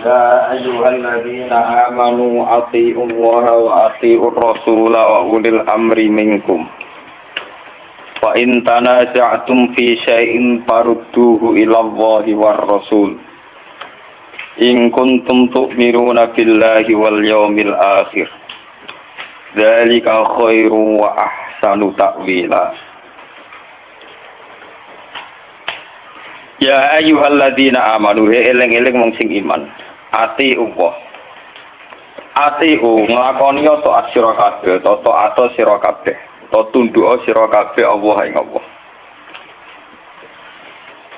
يا أيها الذين آمنوا أطيعوا الله وأطيعوا الرسول وأولي الأمر منكم فإن تنازعتم في شيء فردوه إلى الله والرسول إن كنتم تؤمنون بالله واليوم الآخر ذلك خير وأحسن تأويلا Ya ayyuhalladzina amanu eling-eling wong sing iman ati Allah ati nglakoni taat sira kabeh taat sira kabeh tunduk sira kabeh Allah ing Allah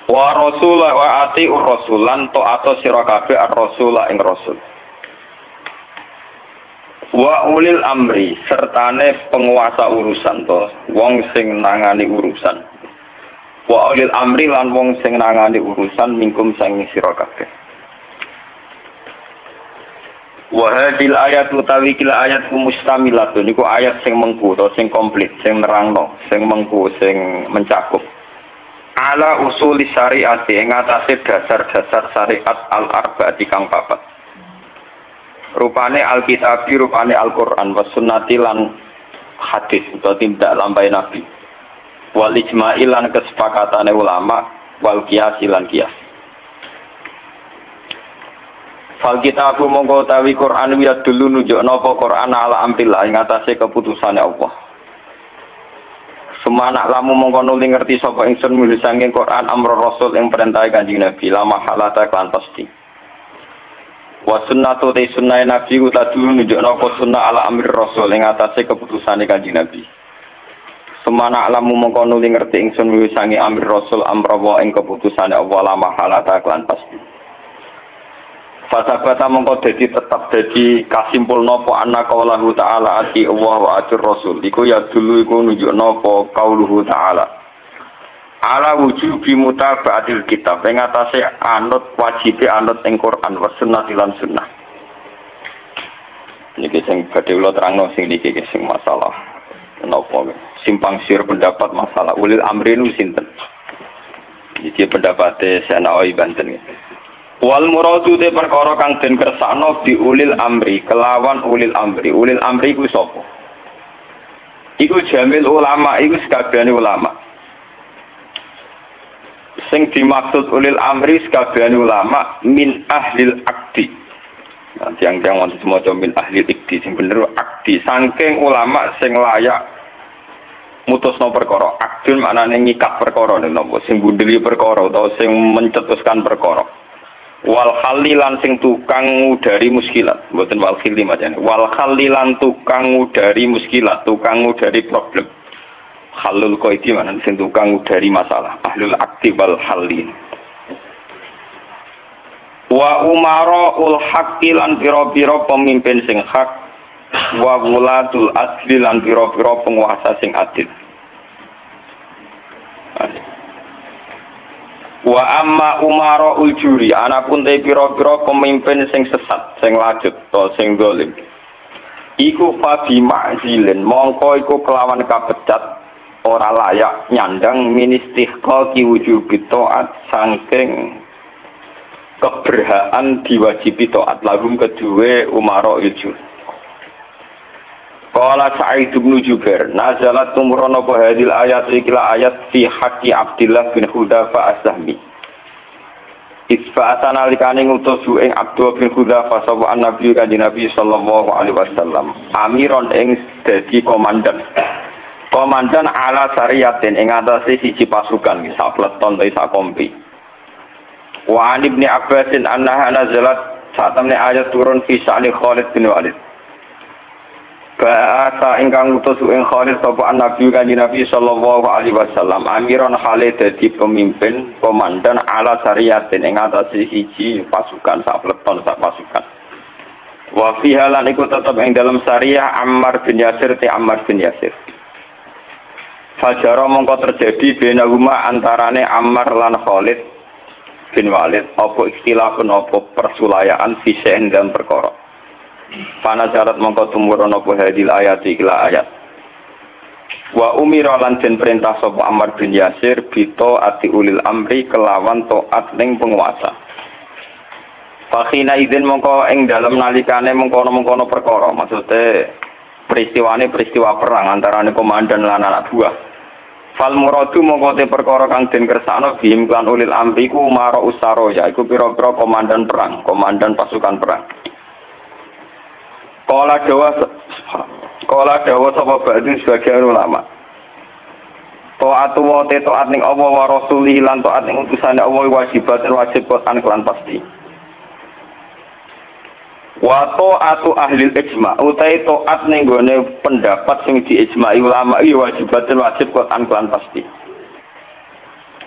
wa rasul wa ati rasulan taat sira kabeh ar-rasul ing rasul wa ulil amri sertane penguasa urusan to wong sing nangani urusan wa ulil amri lan wong sing nangani urusan mingkum sang sira kabeh. Wa hadil ayat utawi kila ayat mustamilatun niku ayat sing mengku to sing komplit sing nerangno sing mengku sing mencakup ala usul syariat ing atase dasar-dasar syariat al-arba'ati kang papat. Rupane alkitab, rupane Al-Qur'an was sunnati lan hadis utawa tindak lampahe nabi. Wal ijma'i lan kesepakatane ulama wal qiyas lan qiyas. Fal kitabu mongko utawi Quran ya dulu nunjukno apa Quran ala amrillah ing atase keputusane Allah. Semana lamu mongko nuli ngerti sapa ingsun mulih saking Quran amrul rasul ing perintah Kanjeng Nabi lama halata kan pasti. Wa sunnatu te sunnah Nabi utadulu nunjukno apa sunnah ala amrir rasul ing atase keputusane Kanjeng Nabi. Semana alamu mongko nuli ngerti ingsun wisangi amir rasul amrawa ing keputusane Allah lama halata lan pasti. Fasabata mongko dadi tetap dadi kasimpul napa ana kaulahu ta'ala ati Allah wa atur rasul. Iku ya dulu iku nunjukno apa kauluhu ta'ala. Ala wujubi mutaba'atil kitab ing atase anut wajibe anut ing Quran wa sunnah lan sunnah. Niki sing badhe kula terangno sing niki sing masalah napa simpang siur pendapat masalah ulil amri nu sinten iki pendapate Sanawi Banten wal muradu te perkara kang den kersakno di ulil amri kelawan ulil amri ku sapa iku jamil ulama iku sakabehane ulama sing dimaksud ulil amri sakabehane ulama min ahlil akdi tiang-tiang wonten semono min ahlil ikdi sing bener akdi saking ulama sing layak mutusno perkara akdun maknane ngikat perkara napa sing bundeli perkara utawa sing mencetuskan perkara wal khalilan sing tukang ngudari muskilat mboten wal khili macane wal khalilan tukang ngudari muskilat tukang ngudari problem khalul qaidi maknane sing tukang ngudari masalah ahlul akti wal khalin wa umara ul haqqi lan pira-pira pemimpin sing hak wa wulatul asli lan pira-pira penguasa sing adil. Wa amma umara ujuri anapun te pira-pira pemimpin sing sesat, sing lajut to sing zalim. Iku fabi ma'zilin mongko iku kelawan kapecat ora layak nyandang ministihqa ki wujubi taat saking keberhaan diwajibi taat lahum kedue umara ujuri. Qala Sa'id bin Jubair nazalat tumrono apa hadil ayat ikla ayat fi haqqi Abdullah bin Hudzafa as-Sahmi isfa'atan alikane ngutus ing Abdullah bin Hudzafa sapa Nabi kanjeng Nabi sallallahu alaihi wasallam amiron ing dadi komandan ala sariyatin ing atase siji pasukan sak pleton ta sak kompi wa Ibnu Abbasin annaha nazalat satamne ayat turun fi sa'ni Khalid bin Walid Ba'asa ingkang utus ing Khalid sapa Nabi kanjeng Nabi sallallahu alaihi wasallam amiron Khalid dadi pemimpin komandan ala sariyatin ing atase siji pasukan sak pleton sak pasukan wa fi halan iku tetep ing dalam syariah Ammar bin Yasir Fajara mongko terjadi benahuma antarane Ammar lan Khalid bin Walid apa ikhtilafun apa persulayaan fisen dan perkara Pana syarat mongko tumurun apa hadil ayat ikla ayat. Wa umira lan den perintah sapa Ammar bin Yasir bito ati ulil amri kelawan taat ning penguasa. Fakhina izin mongko ing dalem nalikane mengkono-mengkono perkara, maksude peristiwa perang antarané komandan lan anak buah. Fal muradu mongko te perkara kang den kersakno bihim lan ulil amri ku umara usaro ya iku pira-pira komandan perang, komandan pasukan perang. Kala dawa sapa ba'du sebagian ulama. Taatu wa taat ning Allah wa rasulih lan taat ning utusane Allah wajib kotan kelan pasti. Wa ta'atu ahli ijma utai taat ning gone pendapat sing diijma'i ulama iki wajib kotan kelan pasti.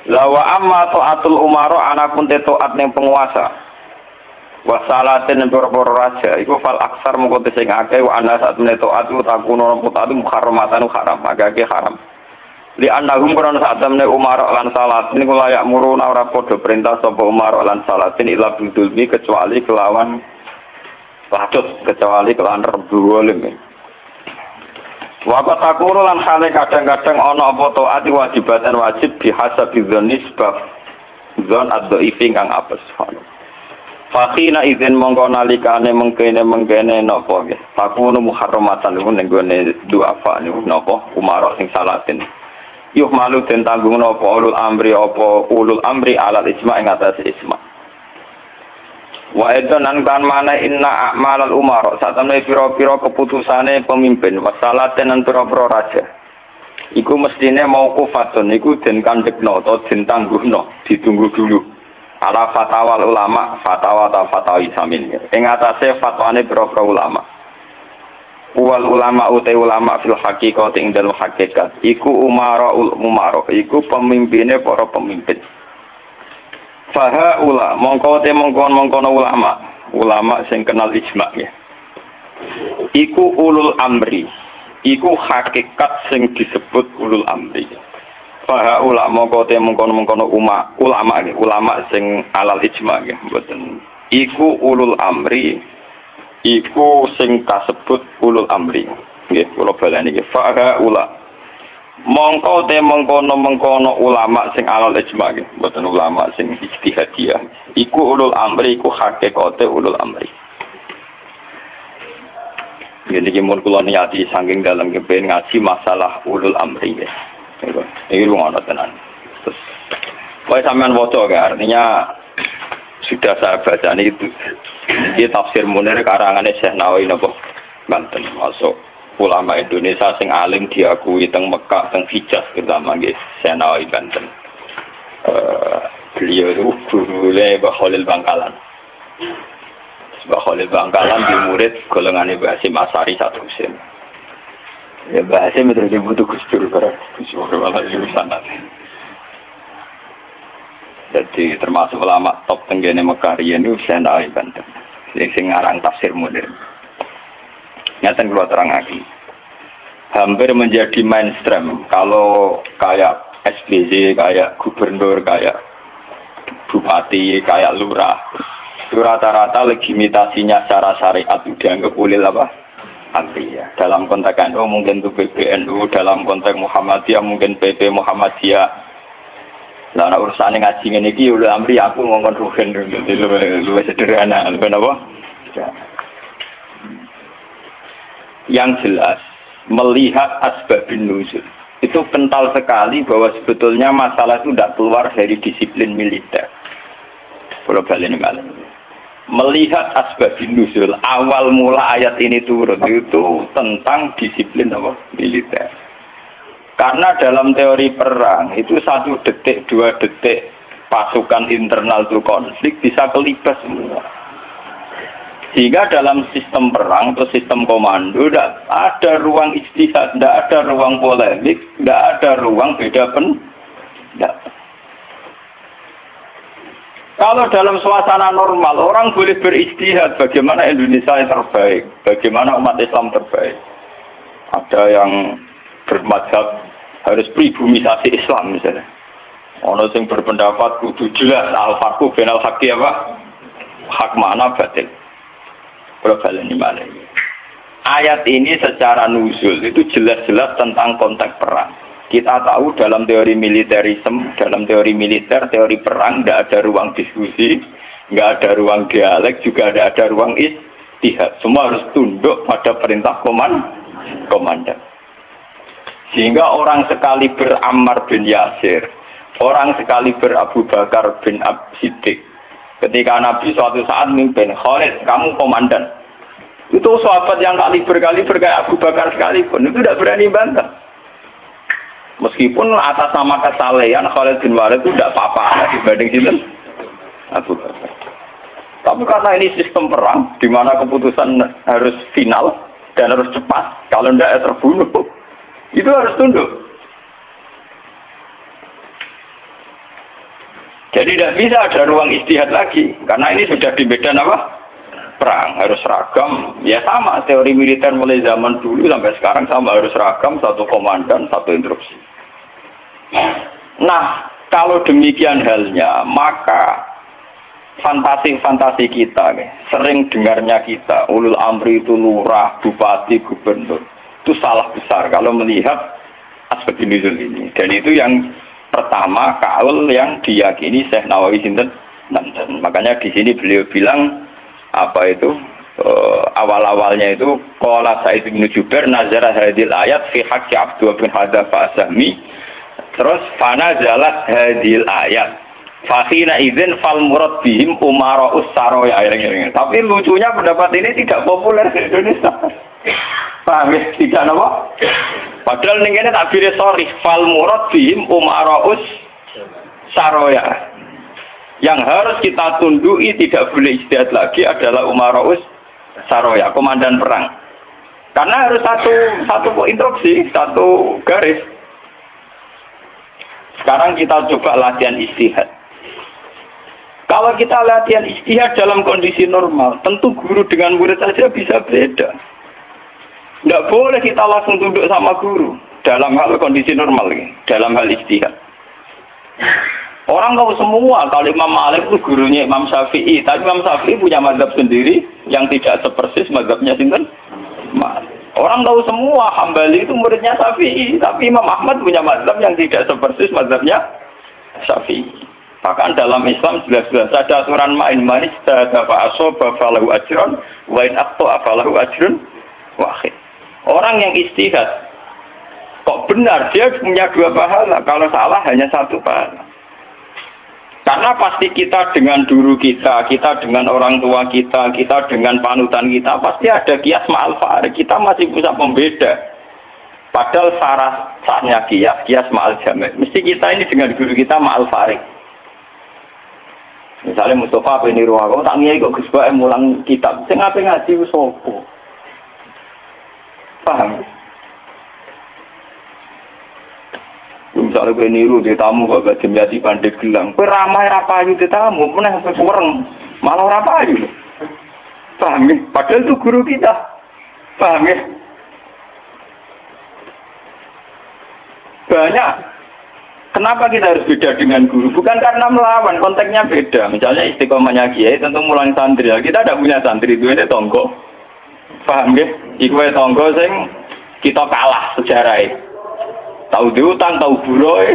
Lawa amma ta'atul umara anapun taat ning penguasa. Wa salatin pira-pira raja iku fal aksar mengko sing akeh wa ana saat menawa taat takuno taat muharramatan haram agake haram. Li annahum qur'an saat temne umar lan salat niku layak muruna ora padha perintah sapa umar lan salatin ila bidulmi kecuali kelawan patut kecuali kelawan rebulim. Wa takuru lan hale kadang-kadang ana apa taat wajibatan wajib bihasabi dzanni sebab dzan ad-dhaifi kang apes. Fakhina izin mongko nalikane mengkene napa nggih. Takunu muharramatan niku ning gone duafa niku napa umar sing salatin. Yuh malu den tanggung napa ulul amri alal ijma ing atas ijma. Wa edan kan mana inna a'malal umara satemene pira-pira keputusane pemimpin wasalaten lan pira-pira raja. Iku mestine mauqufatun iku den kandhekno utawa den tangguhno ditunggu dulu. Ala fatwa ulama fatwa ta fatwa isamin. Ing atase fatwane pira-pira ulama. Wal ulama utai ulama fil haqiqat ing dalem hakikat iku umara iku pemimpine para pemimpin. Faha ula mongko ulama sing kenal ijma ya. Iku ulul amri iku hakikat sing disebut ulul amri. Faha ula mongko ulama sing alal ijma ya mboten. Iku ulul amri iku sing kasebut ulul amri nggih kula baleni nggih fa ula mongko mengkono ulama sing alal ijma nggih mboten ulama sing ijtihadiyah iku ulul amri iku hakikate ulul amri iki mun kula niati saking dalam kepen ngaji masalah ulul amri nggih iki lunga tenan terus kowe sampean waca artinya sudah saya baca itu. Ini tafsir Munir karangane Syekh Nawawi napa Banten masuk ulama Indonesia sing alim diakui teng Mekah teng Hijaz terutama nggih Syekh Nawawi Banten. Beliau itu gurune Mbah Khalil Bangkalan. Mbah Khalil Bangkalan di murid golongane Mbah Hasyim Asari satu musim. Ya Mbah Hasyim itu dibutuh Gustur bareng Gustur malah jurusan. Jadi termasuk ulama top tenggene Mekah riyen niku Syekh Nawawi Banten. Sing ngarang tafsir Munir. Nyata kula terangake. Hampir menjadi mainstream kalau kayak SBY, kayak gubernur, kayak bupati, kayak lurah. Itu rata-rata legitimasinya secara syariat dianggap ulil apa? Amri ya. Dalam konteks NU mungkin itu PBNU, dalam konteks Muhammadiyah mungkin PP Muhammadiyah. Lah urusane ngaji ngene iki ulul amri aku ngongkon rugen luwih sederhana, luwih apa? Yang jelas melihat asbabun nuzul itu kental sekali bahwa sebetulnya masalah itu tidak keluar dari disiplin militer. Kalau balik ini malah melihat asbabun nuzul awal mula ayat ini turun itu tentang disiplin apa? Militer. Karena dalam teori perang itu 1 detik, 2 detik pasukan internal itu konflik bisa kelibas semua. Sehingga dalam sistem perang atau sistem komando tidak ada ruang ijtihad, tidak ada ruang polemik, tidak ada ruang beda pendapat. Kalau dalam suasana normal orang boleh berijtihad bagaimana Indonesia yang terbaik, bagaimana umat Islam terbaik. Ada yang bermadzhab harus pribumisasi Islam misalnya. Ono sing berpendapat kudu jelas al-farqu bainal haqqi apa? Hak mana batil. Ini mana ini? Ayat ini secara nuzul itu jelas-jelas tentang konteks perang. Kita tahu dalam teori militerisme, dalam teori militer, teori perang tidak ada ruang diskusi, nggak ada ruang dialek, juga ada ruang ijtihad. Semua harus tunduk pada perintah komandan. Sehingga orang sekali Ammar bin Yasir, orang sekali Abu Bakar bin Siddiq, ketika Nabi suatu saat mimpin, Khalid, kamu komandan. Itu sahabat yang kali kayak Abu Bakar sekalipun, itu tidak berani bantah. Meskipun atas nama kesalehan Khalid bin Walid itu tidak apa-apa dibanding itu Abu Bakar. Tapi karena ini sistem perang, di mana keputusan harus final dan harus cepat, kalau tidak ya terbunuh, itu harus tunduk. Jadi tidak bisa ada ruang istihad lagi, karena ini sudah di medan apa? Perang, harus seragam. Ya sama, teori militer mulai zaman dulu sampai sekarang sama, harus seragam, satu komandan, satu instruksi. Nah, kalau demikian halnya, maka fantasi-fantasi kita, sering dengarnya kita, ulul amri itu lurah, bupati, gubernur, itu salah besar kalau melihat aspek nuzul ini. Dan itu yang pertama, kaul yang diyakini Syekh Nawawi sinten. Makanya di sini beliau bilang apa itu awal-awalnya itu qala Sa'id bin Jubair nazara hadil ayat fi haqqi Abdullah bin Hadza Asami. Terus fana jalat hadil ayat. Fakhina idzin fal murad bihim umara'us saroya. Tapi lucunya pendapat ini tidak populer di Indonesia. Paham ya? Tidak apa? Padahal ini takbirnya sorry. Fal murad bihim umara'us saroya. Yang harus kita tundui tidak boleh ijtihad lagi adalah umara'us saroya, komandan perang. Karena harus satu instruksi, satu garis. Sekarang kita coba latihan ijtihad. Kalau kita latihan ijtihad dalam kondisi normal, tentu guru dengan murid saja bisa beda. Tidak boleh kita langsung tunduk sama guru dalam hal kondisi normal, dalam hal ijtihad. Orang tahu semua kalau Imam Malik itu gurunya Imam Syafi'i, tapi Imam Syafi'i punya mazhab sendiri yang tidak sepersis mazhabnya sinten Malik. Orang tahu semua Hambali itu muridnya Syafi'i, tapi Imam Ahmad punya mazhab yang tidak sepersis mazhabnya Syafi'i. Bahkan dalam Islam jelas-jelas ada aturan main manis dafa asoba falahu ajrun wa in aqta falahu ajrun wahid. Orang yang ijtihad kok benar dia punya dua pahala, kalau salah hanya satu pahala. Karena pasti kita dengan guru kita dengan orang tua kita dengan panutan kita, pasti ada kias ma'al farik. Kita masih bisa membeda. Padahal syaratnya kias ma'al jamek. Mesti kita ini dengan guru kita ma'al farik. Misalnya Mustafa bin Irwago, tak ngiyai kok Gus Bae mulang kitab. Sing ape ngaji ku sapa? Paham? Misalnya gue niru di tamu kok gak jemjati pandai gelang, gue ramai rapayu di tamu, mana sampai kurang malah rapayu, paham ya? Padahal itu guru kita, paham ya? Banyak. Kenapa kita harus beda dengan guru? Bukan karena melawan, konteksnya beda. Misalnya istiqomahnya kiai tentu mulang santri, kita tidak punya santri itu ini tonggo, paham ya? Iku tonggo sing kita kalah sejarah. Tahu diutang, tahu buroy.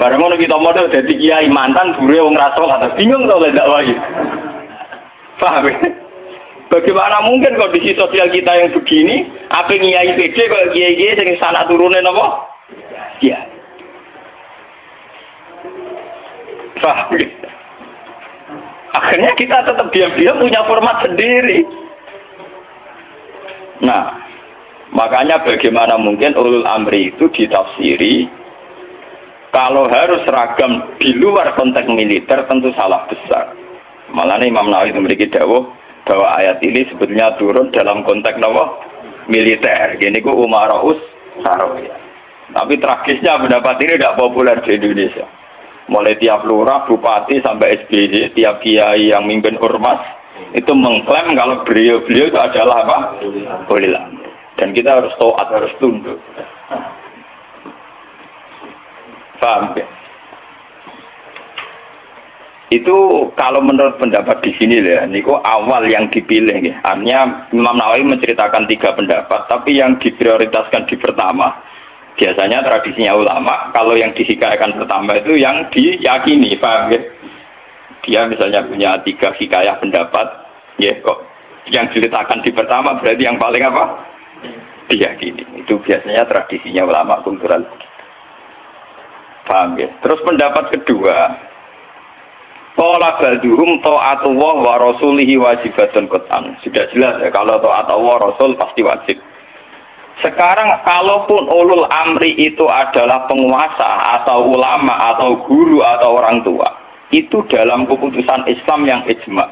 Barang ngono kita model jadi kiai mantan buroy wong rasul atau bingung tau lek dakwah iki. Paham ya? Bagaimana mungkin kondisi sosial kita yang begini, apa kiai PD kok kiai-kiai sing sana turune napa? Iya. Paham ya? Akhirnya kita tetap diam-diam punya format sendiri. Nah, makanya bagaimana mungkin ulul amri itu ditafsiri kalau harus seragam di luar konteks militer tentu salah besar. Malah Imam Nawawi memiliki dawuh bahwa ayat ini sebetulnya turun dalam konteks militer. Gini ku umara'us saroya. Tapi tragisnya pendapat ini tidak populer di Indonesia. Mulai tiap lurah, bupati sampai SBY, tiap kiai yang mimpin ormas itu mengklaim kalau beliau itu adalah apa? Ulul amri. Dan kita harus taat, harus tunduk. Paham ya? Itu kalau menurut pendapat di sini ya, niku awal yang dipilih ya. Artinya Imam Nawawi menceritakan 3 pendapat, tapi yang diprioritaskan di pertama. Biasanya tradisinya ulama, kalau yang dihikayatkan pertama itu yang diyakini, paham ya? Dia misalnya punya 3 hikayah pendapat, ya kok yang diletakkan di pertama berarti yang paling apa? Diyakini. Itu biasanya tradisinya ulama kultural. Paham ya? Terus pendapat kedua, qala ba'duhum ta'atullah wa rasulihi wajibatun qat'an. Sudah jelas ya, kalau taat Allah Rasul pasti wajib. Sekarang kalaupun ulul amri itu adalah penguasa atau ulama atau guru atau orang tua, itu dalam keputusan Islam yang ijma.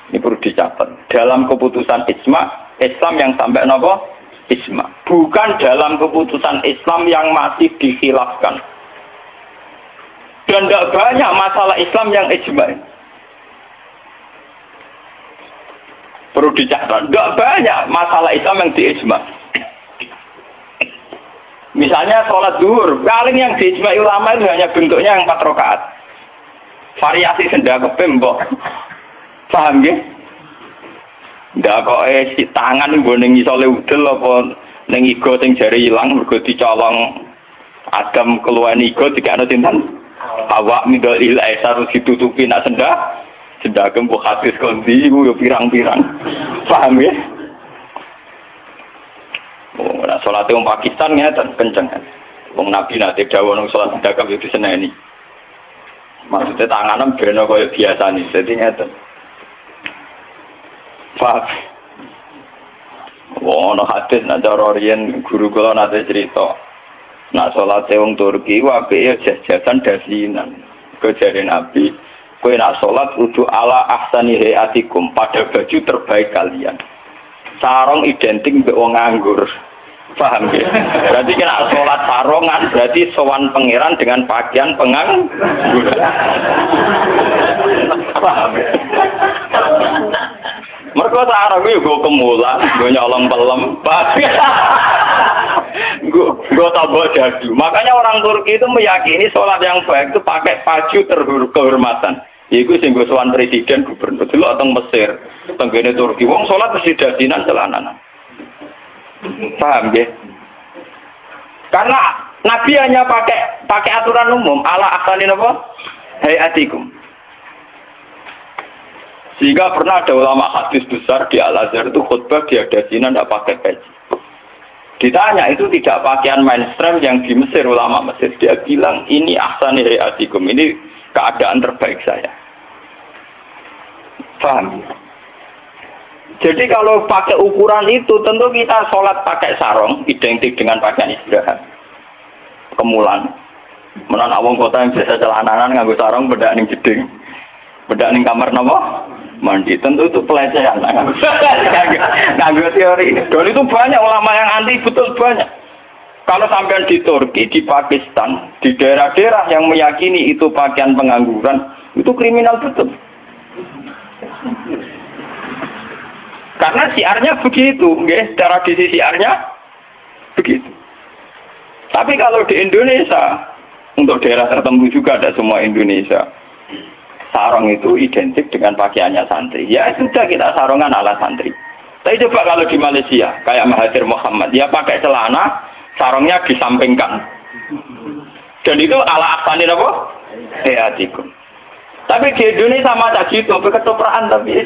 Ini perlu dicatat. Dalam keputusan ijma, Islam yang sampai nopo? Ijma. Bukan dalam keputusan Islam yang masih dikhilafkan. Dan tidak banyak masalah Islam yang ijma. Perlu dicatat. Tidak banyak masalah Islam yang diijma. Misalnya sholat zuhur, paling yang diijma'i ulama itu hanya bentuknya yang 4 rakaat. Variasi senda kepembok. Paham ya? Ndak kok si tangan nggo ning isole udel apa ning igo sing jari ilang mergo dicolong Adam keluar igo dikakno sinten? Awak mindol ilae terus ditutupi nak senda kembok hadis kondi yo pirang-pirang. Paham ya? Oh, nah salat wong Pakistan ngeten kenceng. Wong Nabi nate dawuh nang salat sedekah itu seneni. Maksudnya tanganem beno kaya biasa nih, jadi ngeten. Pak, wono hadis nak cara riyen guru kula nate cerita. Nak salat wong Turki wae jajasan dasinan. Kejare Nabi, kowe nak salat kudu ala ahsani hayatikum, pada baju terbaik kalian. Sarung identik mbek wong nganggur. Paham ya? Berarti kena sholat sarongan, berarti sowan pangeran dengan pakaian penganggur. Paham ya? Mereka sarong itu gue kemulan, gue nyolong pelem. Gue tambah jadi. Makanya orang Turki itu meyakini sholat yang baik itu pakai baju kehormatan. Iku sing gue sowan presiden gubernur dulu atau Mesir, tenggene Turki. Wong sholat mesti dasinan celananan. Paham ya? Karena Nabi hanya pakai aturan umum ala asalin apa? Hayatikum. Sehingga pernah ada ulama hadis besar di Al-Azhar itu khutbah dia dasinan tidak pakai peci. Ditanya itu tidak pakaian mainstream yang di Mesir, ulama Mesir. Dia bilang ini ahsani hayatikum, ini keadaan terbaik saya. Paham ya? Jadi kalau pakai ukuran itu, tentu kita sholat pakai sarung, identik dengan pakaian istirahat. Kemulan. Menan awang kota yang biasa celananan, nganggo sarung, bedak ning jeding. Bedak ning kamar napa? Mandi. Tentu itu pelecehan. Nganggo teori. Dan itu banyak ulama yang anti, betul banyak. Kalau sampai di Turki, di Pakistan, di daerah-daerah yang meyakini itu pakaian pengangguran, itu kriminal betul. Karena siarnya begitu, nggih, tradisi siarnya begitu. Tapi kalau di Indonesia, untuk daerah tertentu juga ada semua Indonesia, sarung itu identik dengan pakaiannya santri. Ya sudah kita sarungan ala santri. Tapi coba kalau di Malaysia, kayak Mahathir Muhammad, dia pakai celana, sarungnya disampingkan. Dan itu ala aksanin apa? Hayatikum. Tapi di Indonesia masa gitu, berketopraan tapi.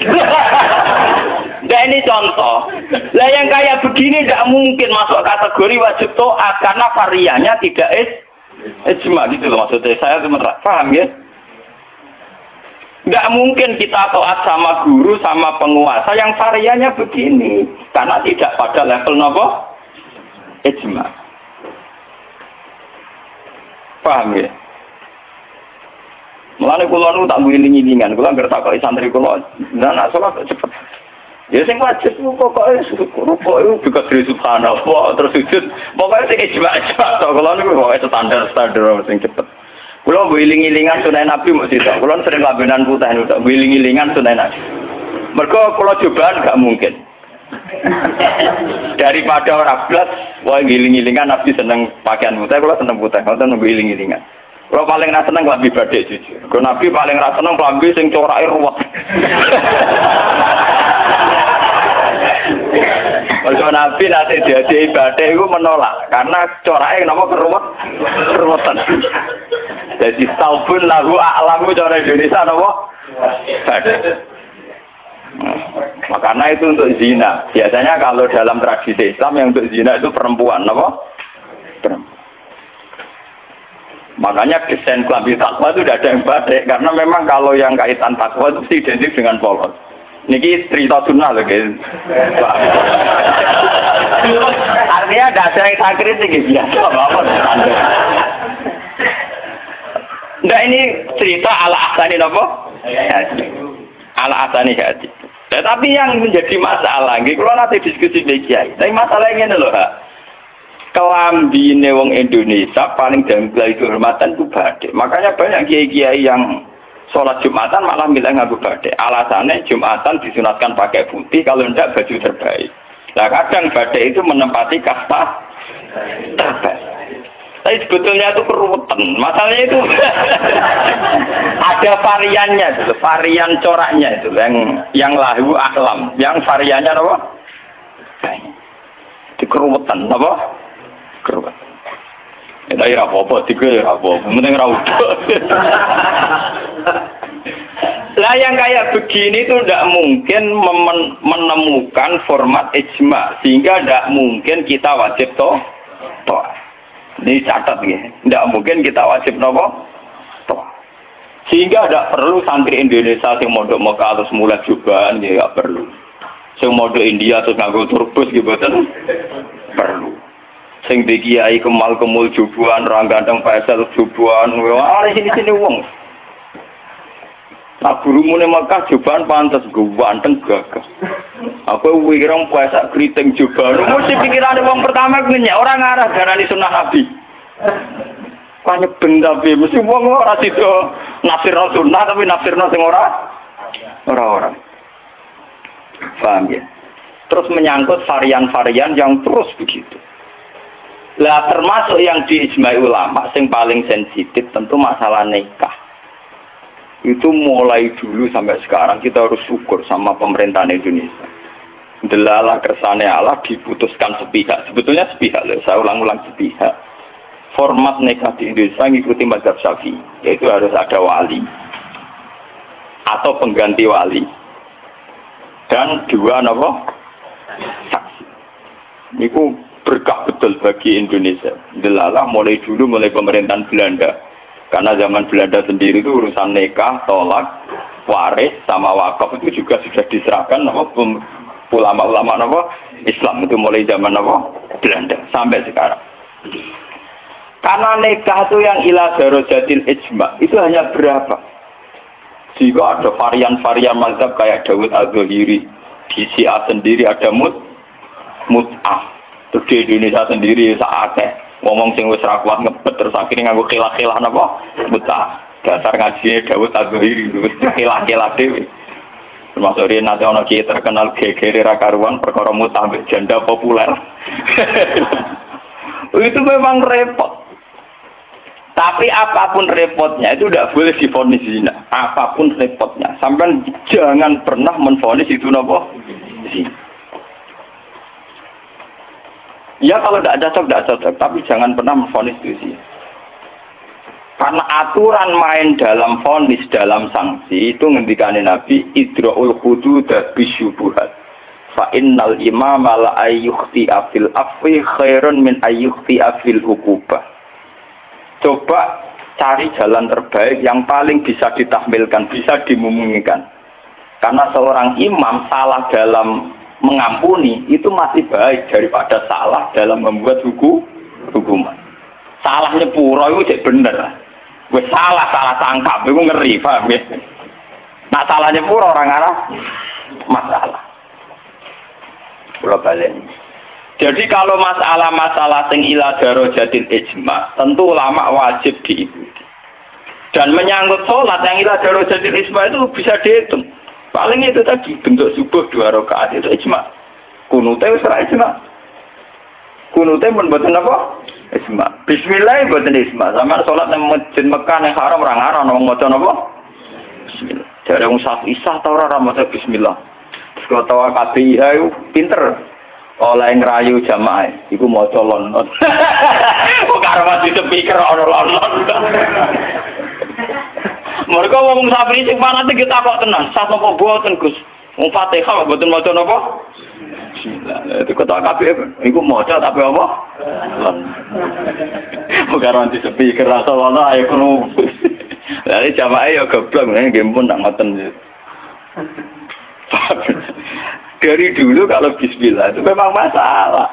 Nah ini contoh. Lah yang kayak begini tidak mungkin masuk kategori wajib taat karena variannya tidak ijma gitu loh maksudnya. Saya paham ya? Tidak mungkin kita taat sama guru sama penguasa yang variannya begini karena tidak pada level nopo ijma. Paham ya? Mulane kula nu tak ngiling-ngilingan, kula ngerti kok santri kula nak salat cepet. Ya sing wajib pokoke pokoke dikadri subhanallah terus sujud. Pokoke sing ijma-ijma to kula niku pokoke standar sing cepet. Kula ngiling-ngilingan sunah Nabi mesti to. Kula sering lambenan putih niku to ngiling-ngilingan sunah Nabi. Mergo kula cobaan gak mungkin. Daripada ora blas, wae ngiling-ngilingan Nabi seneng pakaian putih, kula seneng putih, ngoten ngiling-ngilingan. Kalau paling rasa seneng klambi badhe jujur. Kalau Nabi paling rasa seneng klambi sing corake ruwet. Kalau Nabi nanti diajai badhe itu menolak karena corake napa keruwetan. Jadi talbun lahu a'lamu cara Indonesia napa? Makanya itu untuk zina. Biasanya kalau dalam tradisi Islam yang untuk zina itu perempuan, apa? Perempuan. Makanya desain klambi takwa itu tidak ada yang badai, karena memang kalau yang kaitan takwa itu identik dengan polos. Niki cerita sunnah loh guys. Artinya tidak ada yang saya kritik biasa banget. Nah ini cerita ala asani apa? Ala asani hati. Tetapi yang menjadi masalah, kalau nanti diskusi BKI, tapi masalahnya ini loh, kelambine wong Indonesia paling janggal kehormatan itu badai. Makanya banyak kiai-kiai yang sholat Jumatan malah milih nganggo badai. Alasannya Jumatan disunatkan pakai putih, kalau tidak baju terbaik. Nah kadang badai itu menempati kasta terbaik. Tapi sebetulnya itu keruwetan. Masalahnya itu ada variannya, itu varian coraknya itu yang lahu aklam, yang variannya apa? Itu keruwetan, apa? Keruwetan. Tapi apa-apa, tiga apa-apa, penting rawuh. Lah yang kayak begini itu tidak mungkin menemukan format ijma, sehingga tidak mungkin kita wajib toh. Ini catat ya, tidak mungkin kita wajib nopo. Sehingga tidak perlu santri Indonesia yang mondok Mekah terus mulai jubahan, ya nggak perlu. Yang mondok India terus nganggo turbus gitu kan perlu. Sing di kiai kemal kemul jubuan, orang ganteng pesel jubuan, wah sini wong. Nah gurumu nih Mekah jubahan pantas gue ganteng gagah. Aku wirang puasa keriting jubahan. Mesti pikiran wong pertama ngenyak orang arah darani sunnah Nabi. Banyak benda tapi mesti wong ora sido nafsir sunnah tapi nafsirno sing ora. Paham ya? Terus menyangkut varian-varian yang terus begitu. Lah termasuk yang diijmai ulama sing paling sensitif tentu masalah nikah. Itu mulai dulu sampai sekarang kita harus syukur sama pemerintahan Indonesia. Delalah kersane Allah diputuskan sepihak. Sebetulnya sepihak loh, saya ulang-ulang sepihak. Format nikah di Indonesia mengikuti mazhab Syafi'i, yaitu harus ada wali atau pengganti wali dan dua saksi. Niku berkah betul bagi Indonesia. Delalah mulai dulu mulai pemerintahan Belanda. Karena zaman Belanda sendiri itu urusan nikah, tolak, waris sama wakaf itu juga sudah diserahkan ulama-ulama Islam itu mulai zaman Belanda sampai sekarang. Karena nikah itu yang ila darajatil ijma itu hanya berapa? Jika ada varian-varian mazhab kayak Dawud Az-Zahiri, di Syiah sendiri ada mut'ah. Terus di Indonesia sendiri saatnya ngomong sing wis ra kuat ngebet terus akhirnya nganggo khilah-khilah napa? Mut'ah. Dasar ngajine Dawud Az-Zahiri wis khilah-khilah dhewe. Termasuk dia nanti orang kiai terkenal gegere rakaruan perkara mut'ah janda populer. Itu memang repot. Tapi apapun repotnya itu tidak boleh divonis zina. Apapun repotnya, sampai jangan pernah menvonis itu nopo zina. Ya kalau tidak cocok, tapi jangan pernah menvonis itu zina. Karena aturan main dalam vonis, dalam sanksi itu ngendikane Nabi idraul hudud bisyubuhat. Fa innal imama la ayyukhti afil afwi khairun min ayyukhti afil hukubah. Coba cari jalan terbaik yang paling bisa ditahmilkan, bisa dimungkinkan. Karena seorang imam salah dalam mengampuni itu masih baik daripada salah dalam membuat hukuman. Salahnya pura itu cek bener. Wes salah tangkap itu ngeri, paham ya? Nah salahnya pura orang arah masalah. Pulau balen. Jadi kalau masalah-masalah sing ila darajatil ijma, tentu ulama wajib diikuti. Dan menyangkut sholat yang ila darajatil ijma itu bisa dihitung. Paling itu tadi bentuk subuh 2 rakaat itu ijma. Kunute wis ora ijma. Kunute pun mboten apa? Ijma. Bismillah mboten ijma. Sampeyan sholat nang masjid Mekah nang haram ora ngarang wong maca napa? Bismillah. Jare wong Syafi'ah ta ora maca bismillah. Terus kok tawa kabeh ayo pinter. Oleh ngerayu jamaah, iku maca lon. Kok karo mati speaker ana lon. Mereka ngomong Syafi'i sing fanatik kita kok tenan. Sah napa boten Gus? Wong Fatihah boten maca napa? Bismillah. Itu kata kabeh iku maca tapi apa? Bukan di speaker rasa wala ayo krungu. Lah jamaah yo goblok nggih pun tak ngoten. Dari dulu kalau bismillah itu memang masalah.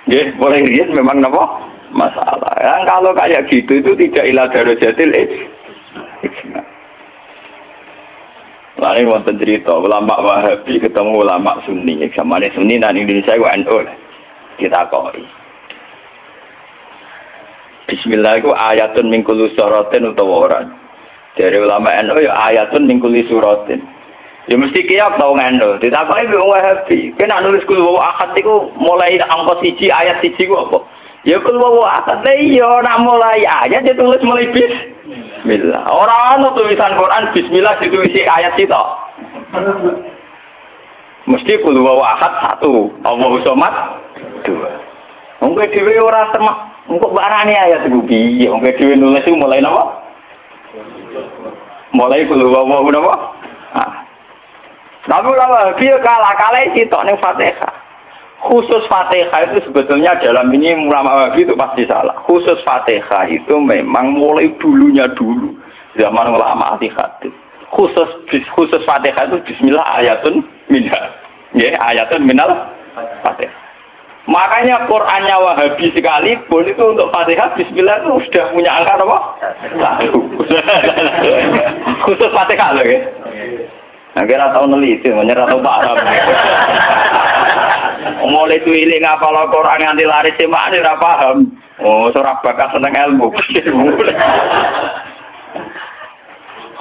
Ya, mulai riyen memang napa? Masalah. Yang kalau kayak gitu itu tidak ila darajatil ijma. Lain wonten cerita ulama Wahabi ketemu ulama Sunni. Zamane Sunni nang Indonesia ku NU. Ditakoni. Bismillah iku ayatun min kulli suratin utawa ora. Dari ulama NU ya ayatun min kulli suratin. Ya mesti kiyak tau ngene. Ditakoni wong Wahabi. Kena nulis kul wa ahad iku mulai angka 1 ayat 1 ku apa? Ya kul wa ahad iya nak mulai ayat ditulis mulai bismillah. Ora ana tulisan Quran bismillah ditulis ayat sitok. Mesti kul wa ahad 1, Allahu somad 2. Wong dhewe ora termak engko barane ayat iku piye? Wong dhewe nulis iku mulai napa? Mulai kul wa napa? Tapi ulama dia kalah sitok ning Fatihah. Khusus Fatihah itu sebetulnya dalam ini ulama Wahabi itu pasti salah. Khusus Fatihah itu memang mulai dulunya dulu zaman ulama Al-Hadis. Khusus Fatihah itu bismillah ayatun minha. Ya, ayatun minal Fatihah. Makanya Qur'annya Wahabi sekalipun itu untuk Fatihah bismillah itu sudah punya angka apa? 1. Khusus Fatihah loh ya. Akhirnya tahu neliti, menyerah tahu paham. Mulai tuiling ngapal Al-Quran nganti lari semak ini tidak paham. Oh, surah bakat seneng ilmu.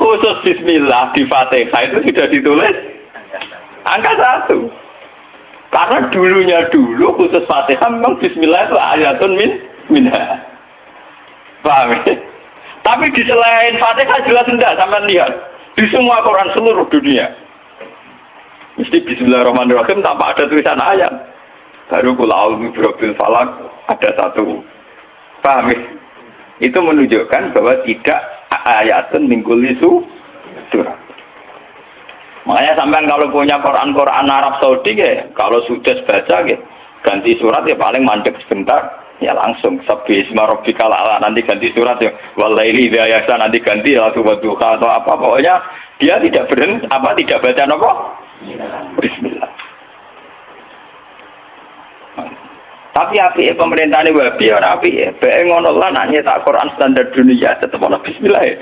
Khusus bismillah di Fatihah itu sudah ditulis angka 1. Karena dulunya dulu khusus Fatihah memang bismillah itu ayatun minha. Paham ya? Tapi di selain Fatihah jelas tidak sampai lihat. Di semua Quran seluruh dunia. Mesti bismillahirrahmanirrahim tanpa ada tulisan ayat. Baru qul a'udzu birabbil falaq ada 1. Paham ya? Itu menunjukkan bahwa tidak ayatun min kulli surah. Makanya sampean kalau punya Quran Arab Saudi ya, kalau sudah baca ya, ganti surat ya paling mandek sebentar. Ya langsung sabbihisma rabbikal a'la nanti ganti surat ya walaili idza yasa nanti ganti langsung wadduha atau apa pokoknya dia tidak tidak baca apa bismillah. Tapi api pemerintah ini Wahabi ora api bae ngono lah nak nyetak Quran standar dunia tetep ana bismillah ya.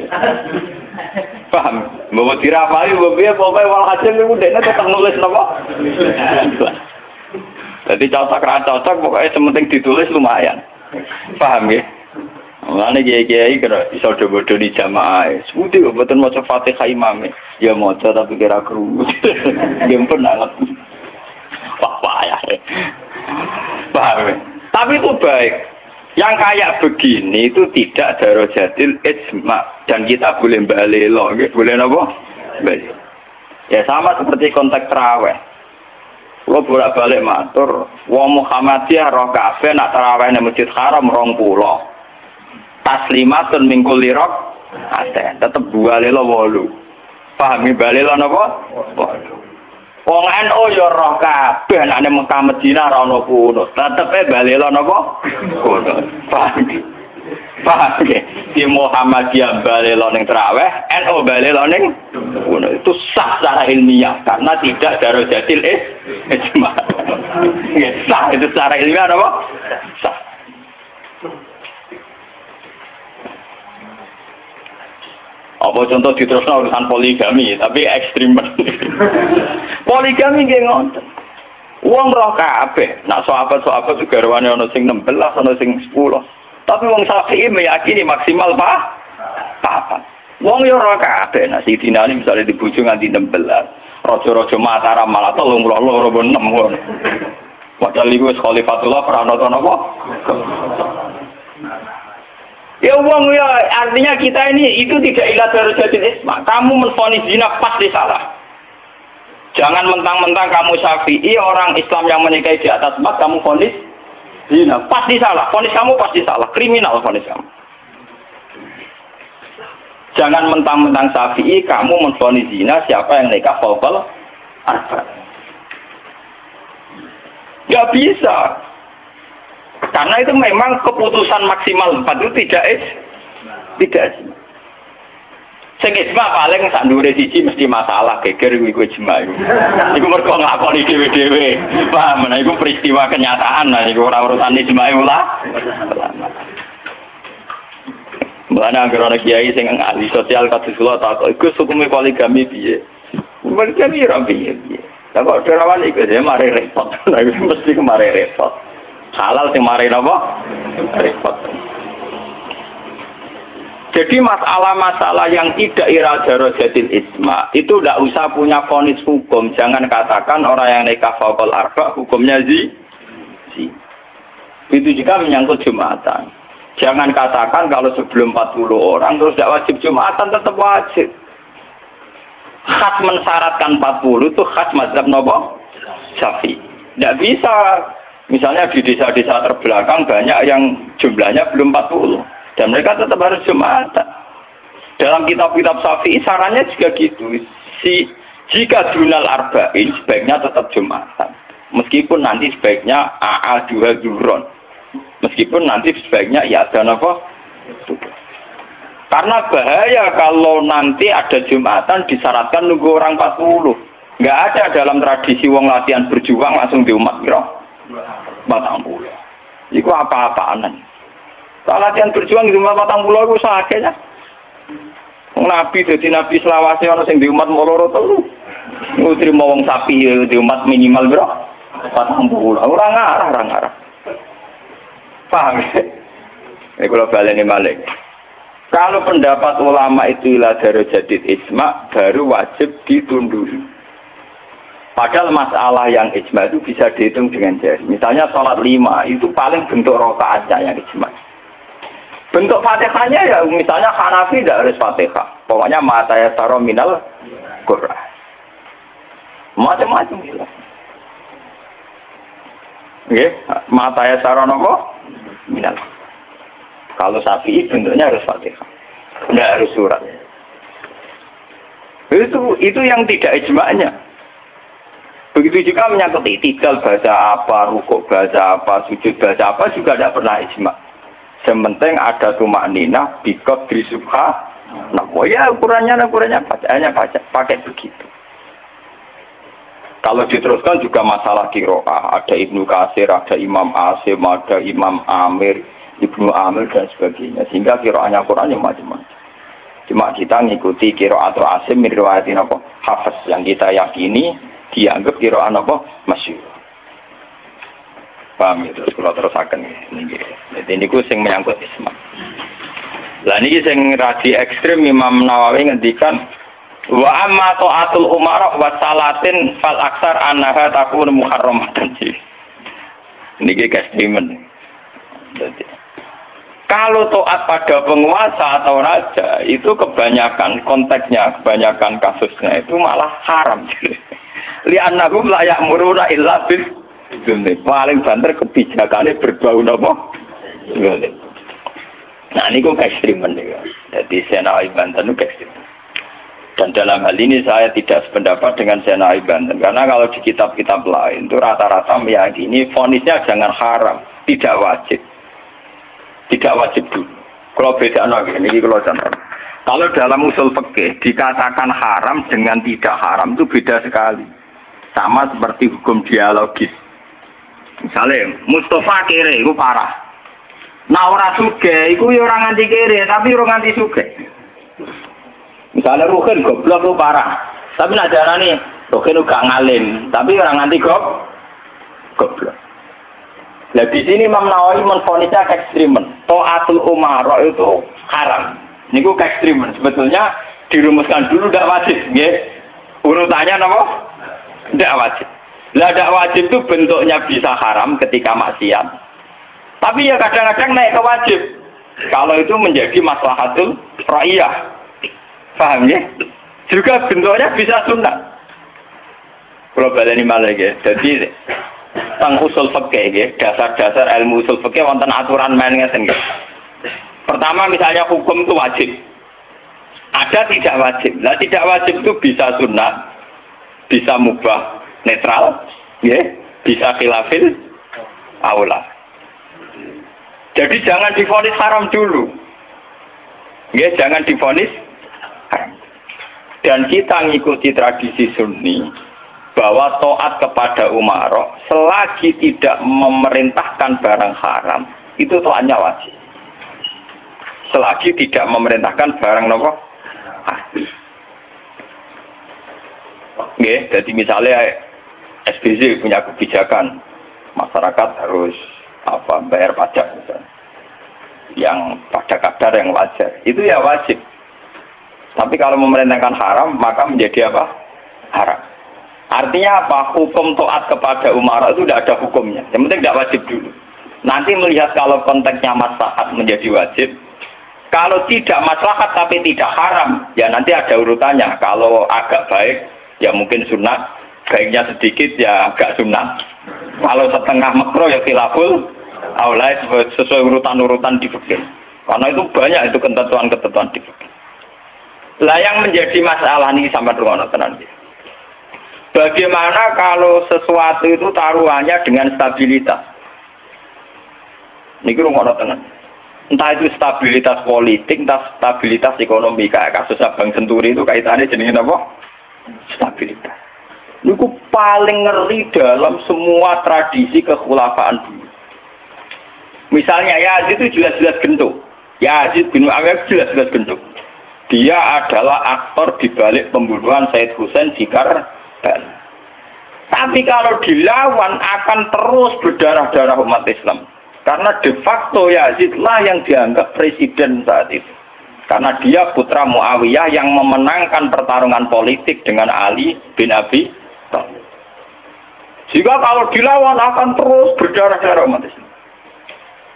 Paham? Mbok dirapali mbok piye pokoke walhasil niku dekne tetep nulis napa? Jadi cocok pokoknya sementing ditulis lumayan. Paham ya? Mulane kiai-kiai kira iso bodoh di jamaah. Sudah mboten maca Fatihah imame. Ya maca tapi kira krungu. Gempet banget. Wah ya. Paham ya? Tapi itu baik. Yang kayak begini itu tidak darajatil ijma dan kita boleh balelo, boleh apa? Boleh. Ya sama seperti konteks tarawih. Kalau bolak-balik matur, wong Muhammadiyah roh kabeh nak tarawih nang Masjid Haram 20. Taslimatun min kulli rakaat, tetep balelo 8. Pahami balelo napa? 8. Wong NU yo roh kabeh nek Mekah Madinah ora ono kunut, tetepe balelo napa? Kunut. Paham ya? Di Muhammadiyah balelo ning tarawih, NU balelo ning itu sah secara ilmiah karena tidak darajatil ijma. Sah itu secara ilmiah apa? Sah. Apa contoh diterusno urusan poligami tapi ekstrim. Poligami nggih ngoten. Wong roh kabeh, nak sahabat-sahabat juga garwane ana sing 16, ana sing 10. Tapi wong Syafi'i meyakini maksimal papat. Wong yo ora kabeh nek Sidina Ali misale dibujuk nganti 16. Raja-raja Mataram malah 32 6 ngono. Padahal iku wis Khalifatullah pranata napa? Ya wong ya artinya kita ini itu tidak ila darajatil isma. Kamu menvonis zina pasti salah. Jangan mentang-mentang kamu Syafi'i orang Islam yang menikahi di atas mat kamu vonis zina pasti salah. Vonis kamu pasti salah, kriminal vonis kamu. Jangan mentang-mentang Syafi'i kamu menvonis zina siapa yang nikah fawqal arba. Nggak bisa. Karena itu memang keputusan maksimal 4 itu tidak. Sing ijma paling sak ndure siji mesti masalah geger iku ijma iku. Iku mergo nglakoni dhewe-dhewe. Paham, nah iku peristiwa kenyataan lah iku ora urusan ijma ulama. Mulane anggere ana kiai sing ahli sosial kados kula takok iku hukume poligami piye? Poligami ora piye. Lah kok derawan iku ya mari repot. Lah mesti kemari repot. Halal sing mari napa? Repot. Jadi masalah-masalah yang tidak iradarojatil isma itu tidak usah punya vonis hukum. Jangan katakan orang yang nikah fawqal arba hukumnya zi. Itu juga menyangkut Jumatan. Jangan katakan kalau sebelum 40 orang terus tidak wajib Jumatan, tetap wajib. Khas mensyaratkan 40 itu khas mazhab nopo Syafi'i. Tidak bisa. Misalnya di desa-desa terbelakang banyak yang jumlahnya belum 40. Dan mereka tetap harus Jumatan. Dalam kitab-kitab Syafi'i sarannya juga gitu. Jika dunal arba'in sebaiknya tetap Jumatan. Meskipun nanti sebaiknya AA2 zuhron. Meskipun nanti sebaiknya ya ada apa? Karena bahaya kalau nanti ada Jumatan disyaratkan nunggu orang 40. Nggak ada dalam tradisi wong latihan berjuang langsung di umat kira 40. Itu apa-apaan. Kalau latihan berjuang di umat 40 itu sakitnya. Nabi jadi nabi selawase orang sing di umat moloro telu. Ngutri mau wong sapi di umat minimal bro 40. Orang ngarah. Paham ya? Ini kalau baleni malik. Kalau pendapat ulama itu ila darajatid ijma baru wajib ditunduri. Padahal masalah yang ijma itu bisa dihitung dengan jari. Misalnya sholat 5 itu paling bentuk rokaatnya yang ijma. Bentuk Fatihahnya ya misalnya Hanafi tidak harus Fatihah. Pokoknya mata ya saro minal Qur'an. Macam-macam gitu. Nggih, mata ya saro nopo minal. Kalau Syafi'i bentuknya harus Fatihah. Tidak harus surat. Itu yang tidak ijma'nya. Begitu juga menyangkut iktidal baca apa, rukuk baca apa, sujud baca apa juga tidak pernah ijma'. Yang penting ada tumak ninah, bikot di subha. Nah, ya ukurannya bacaannya pakai begitu. Kalau diteruskan juga masalah kiroah, ada Ibnu Katsir, ada Imam Asim, ada Imam Amir, Ibnu Amir dan sebagainya. Sehingga kiroahnya Quran yang macam-macam. Cuma kita ngikuti kiroah atau Asim riwayatin apa Hafiz yang kita yakini dianggap kiroah apa masyhur. Paham itu kalau terusaken niki. Jadi niku sing menyangkut isma. Lah niki sing radi ekstrem Imam Nawawi ngendikan wa amma taatul umara wa salatin fal aksar annaha takun muharramatan. Niki ekstremen. Jadi kalau taat pada penguasa atau raja itu kebanyakan konteksnya, kebanyakan kasusnya itu malah haram. Li annahum la ya'muruna illa bil paling banter kebijakannya berbau nopo. Nah ini kok ekstremen ya. Jadi Senawi Banten itu ekstrim. Dan dalam hal ini saya tidak sependapat dengan Senawi Banten karena kalau di kitab-kitab lain itu rata-rata meyakini vonisnya jangan haram, tidak wajib dulu. Kalau beda ini kalau contoh. Kalau dalam usul fikih dikatakan haram dengan tidak haram itu beda sekali. Sama seperti hukum dialogis. Misalnya Mustafa kere itu parah. Nah ora sugih iku ya ora nganti kere tapi ora nganti sugih. Misalnya Ruhin goblok itu parah. Tapi nak darane Ruhin gak ngalim, tapi ora nganti goblok. Nah di sini Imam Nawawi menfonisnya ekstremen. Taatul umara itu haram. Niku ekstremen. Sebetulnya dirumuskan dulu tidak wajib, nggih. Urutannya napa? Tidak wajib. Lah tidak wajib itu bentuknya bisa haram ketika maksiat. Tapi ya kadang-kadang naik ke wajib. Kalau itu menjadi maslahatul ra'iyah. Paham ya? Juga bentuknya bisa sunnah. Kalau baleni malah ya. Jadi tentang usul fikih ya, dasar-dasar ilmu usul fikih wonten aturan main ngeten nggih. Pertama misalnya hukum itu wajib. Ada tidak wajib. Nah, tidak wajib itu bisa sunnah, bisa mubah, netral, ya, bisa khilafil aula. Jadi jangan divonis haram dulu. Ya, jangan divonis haram. Dan kita ngikuti tradisi Sunni bahwa taat kepada umarok selagi tidak memerintahkan barang haram itu taatnya wajib. Selagi tidak memerintahkan barang nopo. Nggih, jadi misalnya SBY punya kebijakan masyarakat harus bayar pajak misalnya, yang pada kadar yang wajar, itu ya wajib. Tapi kalau memerintahkan haram maka menjadi apa? Haram. Artinya apa? Hukum taat kepada umara itu tidak ada hukumnya. Yang penting tidak wajib dulu. Nanti melihat kalau konteksnya maslahat menjadi wajib. Kalau tidak maslahat tapi tidak haram, ya nanti ada urutannya. Kalau agak baik, ya mungkin sunat. Baiknya sedikit, ya agak sunat. Kalau setengah makro, ya khilaful aula, sesuai urutan-urutan di fikih. Karena itu banyak itu ketentuan-ketentuan di fikih. Lah yang menjadi masalah ini sama dengan tenan. Bagaimana kalau sesuatu itu taruhannya dengan stabilitas? Ini rumah tenan. Entah itu stabilitas politik, entah stabilitas ekonomi. Kayak kasus Bank Senturi itu kaitannya jenisnya apa? Stabilitas. Ini paling ngeri dalam semua tradisi kekhulafaan dulu. Misalnya Yazid itu jelas-jelas gentuk. Yazid bin Muawiyah jelas-jelas gentuk. Dia adalah aktor di balik pembunuhan Said Husain di Karbala. Tapi kalau dilawan akan terus berdarah-darah umat Islam. Karena de facto Yazid lah yang dianggap presiden saat itu. Karena dia putra Muawiyah yang memenangkan pertarungan politik dengan Ali bin Abi Thalib. Jika kalau dilawan akan terus berdarah-darah umat Islam.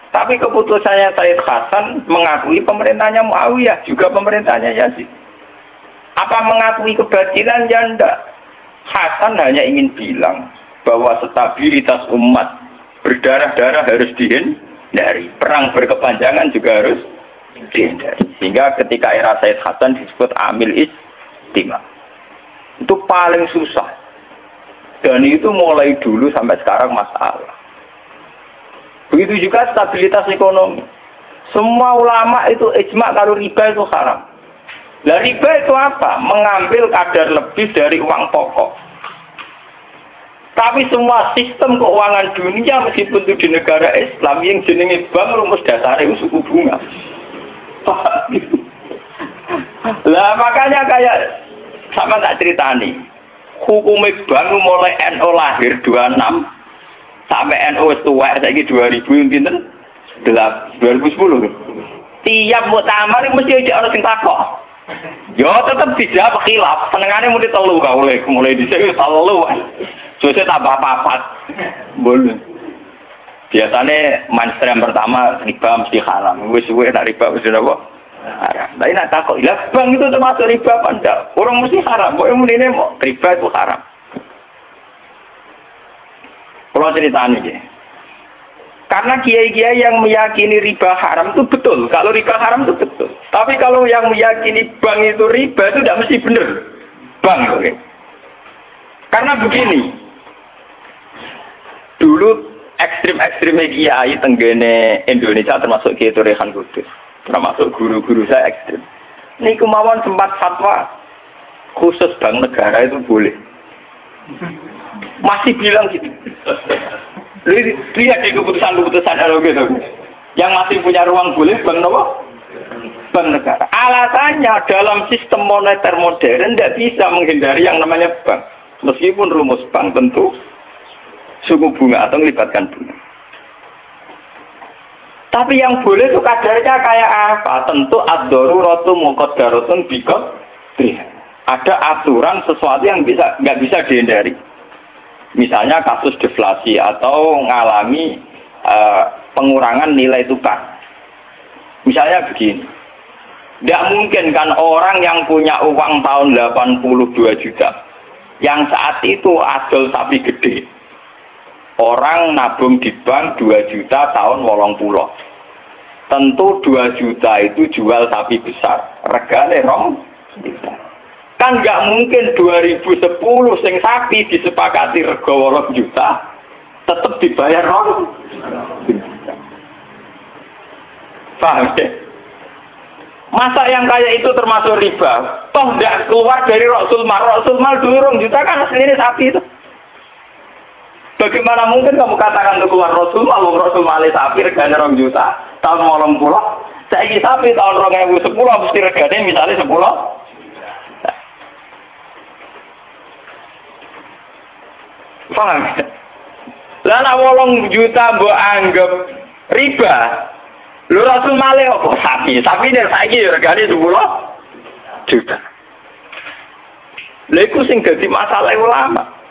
Tapi keputusannya Said Hasan mengakui pemerintahnya Muawiyah, juga pemerintahnya Yazid. Apa mengakui kebatilan? Ya enggak. Hasan hanya ingin bilang bahwa stabilitas umat berdarah-darah harus dihindari. Perang berkepanjangan juga harus dihindari. Sehingga ketika era Said Hasan disebut Amil Istima. Itu paling susah. Dan itu mulai dulu sampai sekarang masalah. Begitu juga stabilitas ekonomi. Semua ulama itu ijma kalau riba itu haram. Lah riba itu apa? Mengambil kadar lebih dari uang pokok. Tapi semua sistem keuangan dunia meskipun itu di negara Islam yang jenenge bank rumus dasarnya itu suku bunga. Lah makanya kayak sama tak ceritani. Hukum bank mulai NU lahir 26 sampai NU tua saiki 2000 pinten? 2010. Tiap muktamar mesti ana sing takok. Yo tetep dijawab khilaf, senengane muni telu kae mulai dhisik telu. Jose tambah papat. Boleh. Biasane mainstream pertama riba mesti haram. Wis suwe nak riba wis apa? Haram. Lah nek takok, "Lah bang itu termasuk riba apa ndak?" Orang mesti haram. Kok mune mau riba itu haram. Kalau ceritanya iki. Karena kiai-kiai yang meyakini riba haram itu betul. Kalau riba haram itu betul. Tapi kalau yang meyakini bank itu riba itu tidak mesti benar. Bank, oke. Karena begini. Dulu ekstrim-ekstrimnya kiai tenggene Indonesia termasuk Kiai Rehan Kudus. Termasuk guru-guru saya ekstrim. Ini kemauan sempat fatwa khusus bank negara itu boleh. Masih bilang gitu. Lihat di keputusan-keputusan gitu. Yang masih punya ruang boleh bank apa? Bank negara. Alasannya dalam sistem moneter modern tidak bisa menghindari yang namanya bank. Meskipun rumus bank tentu suku bunga atau melibatkan bunga. Tapi yang boleh itu kadarnya kayak apa? Tentu ad-daruratu muqaddaratun biqadriha. Ada aturan sesuatu yang nggak bisa dihindari. Misalnya kasus deflasi atau mengalami pengurangan nilai tukar. Misalnya begini, tidak mungkin kan orang yang punya uang tahun 82 juta, yang saat itu adol sapi gede, orang nabung di bank 2 juta tahun 80. tentu 2 juta itu jual sapi besar. Regane 2 juta. Kan nggak mungkin 2010 sing sapi disepakati rega 2 juta tetap dibayar 2 juta. Paham ya? Masa yang kayak itu termasuk riba? Toh nggak keluar dari Rasul Mal dulu 2 juta kan aslinya sapi itu. Bagaimana mungkin kamu katakan itu keluar Rasul Mal sapi regane 2 juta tahun 80? Saiki sapi tahun 2010 mesti regane misalnya 10. Paham? Lah nek 8 juta mbok anggap riba. Lho Rasul Male apa sapi? Sapi nek saiki regane 10 juta. Lha iku sing dadi masalah ulama.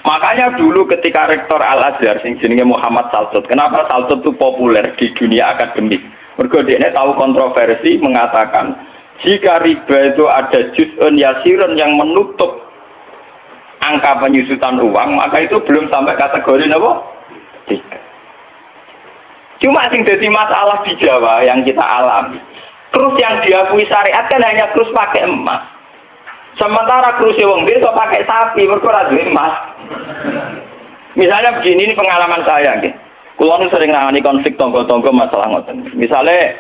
Makanya dulu ketika rektor Al-Azhar sing jenenge Muhammad Salsut, kenapa Salsut itu populer di dunia akademik? Mergo dekne tahu kontroversi mengatakan jika riba itu ada juz'un yasirun yang menutup angka penyusutan uang, maka itu belum sampai kategori apa? Tiga. Cuma sing dadi masalah di Jawa yang kita alami. Terus yang diakui syariat kan hanya terus pakai emas. Sementara terus wong desa pakai sapi, mergo ora duwe emas. Misalnya begini, ini pengalaman saya nggih. Kula nu sering nangani konflik tangga-tangga masalah ngoten. Misale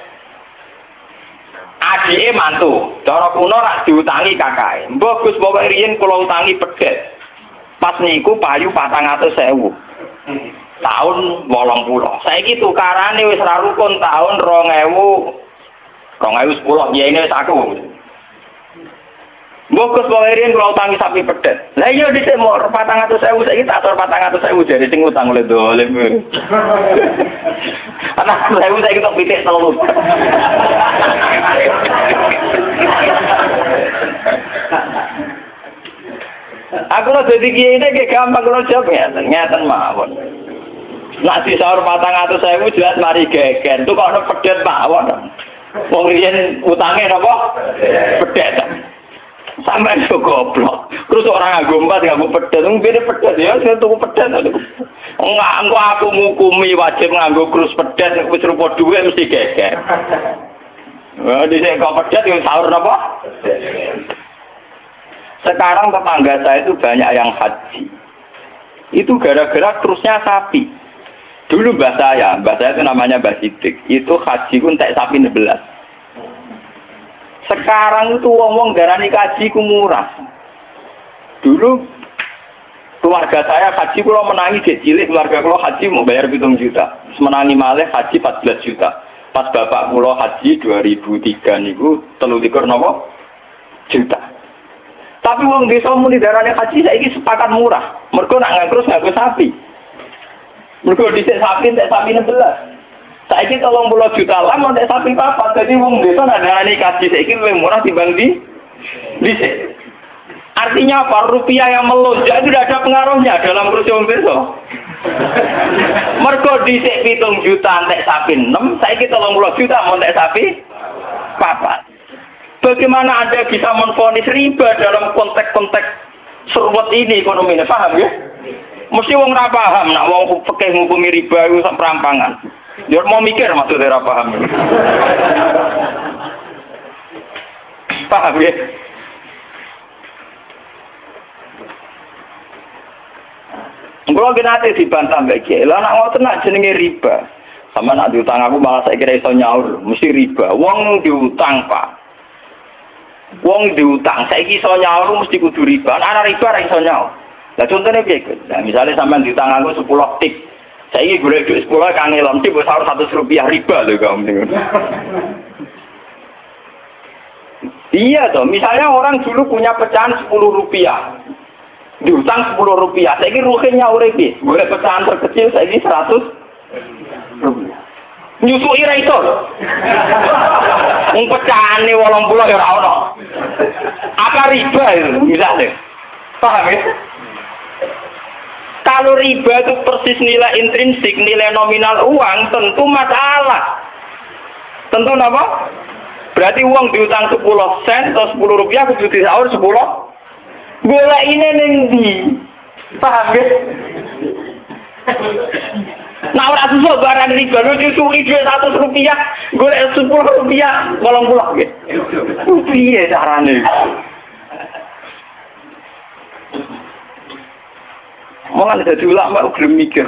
adike mantu, cara kuno rak diutangi kakake. Mbok Gus pokoke riyen kula utangi pedhet. Pas niku payu 400.000. Tahun 80. Saiki tukarane wis ra rukun tahun 2010 ya ini wis aku. Mbok Gus Polerin kula utangi sapi pedhet. Lah iya dhisik mau 400.000 saiki tak atur 400.000 jare sing utang oleh dolim. Anak saya saiki tok pitik telu. Aku lo jadi kiai ini kayak gampang kalau jawab ya, ngeten mawon. Nak di sahur 400.000 jelas mari geger. Itu kok ada pedet mawon. Wong riyen utangnya apa? Pedet. Sampai itu goblok. Terus orang nganggo empat nganggo pedet. Beda pedet ya, saya tuku pedet. Enggak, aku ngukumi wajib nganggo krus pedet. Wis rupa duwe mesti geger. Di sini kok pedet yang sahur apa? Sekarang tetangga saya itu banyak yang haji. Itu gara-gara terusnya sapi. Dulu mbah saya itu namanya Mbah Sidik. Itu haji ku entek sapi 11. Sekarang itu wong-wong darani haji ku murah. Dulu keluarga saya haji kula menangi dek cilik, keluarga kula haji mau bayar 7 juta. Menangi malih haji 14 juta. Pas bapak kula haji 2003 niku 23 napa juta. Tapi wong desa muni darane haji saiki sepakat murah. Mergo nak ngangkrus nganggo sapi. Mergo dhisik sapi entek sapi 16. Saiki 30 juta lah mau entek sapi papat. Dadi wong desa nak darane haji saiki luwih murah timbang dhisik. Artinya apa? Rupiah yang melonjak itu tidak ada pengaruhnya dalam kursi wong desa. Mergo dhisik 7 juta entek sapi 6, saiki 30 juta mau entek sapi papat. Bagaimana Anda bisa menvonis riba dalam konteks-konteks serwet ini ekonomi ini, paham ya? Mesti wong ra paham, nak wong fikih ngukumi riba itu sak perampangan. Dia mau mikir maksudnya ra paham. Paham ya? Kalau nanti dibantah mbak Kiai, lah nak ngoten nak jenenge riba. Sama nak diutang aku malah saya kira iso nyaur, mesti riba. Wong diutang Pak. Wong diutang, saiki iso nyaur mesti kudu riba. Ana riba ra iso nyaur. Lah contone piye, Gus? Nah, misale sampean diutang aku 10 tik. Saiki golek dhuwit 10 kangen lomti mbok sahur 100 rupiah riba lho kamu. Iya toh, misalnya orang dulu punya pecahan 10 rupiah. Diutang 10 rupiah. Saiki ruhe nyaure piye? Golek pecahan terkecil saiki 100 rupiah. Nyusui ra iso. Wong pecahane 80 ya ora ono. Apa riba itu misalnya? Paham ya? Kalau riba itu persis nilai intrinsik, nilai nominal uang, tentu masalah. Tentu apa? Berarti uang diutang 10 sen atau 10 rupiah kudu disaur 10. Golek ini ning ndi? Paham ya? Nah ora susuk barang riba dicuri dhuwit Rp100, golek Rp10, 80 nggih. Piye carane? Malah dadi ulama gelem mikir.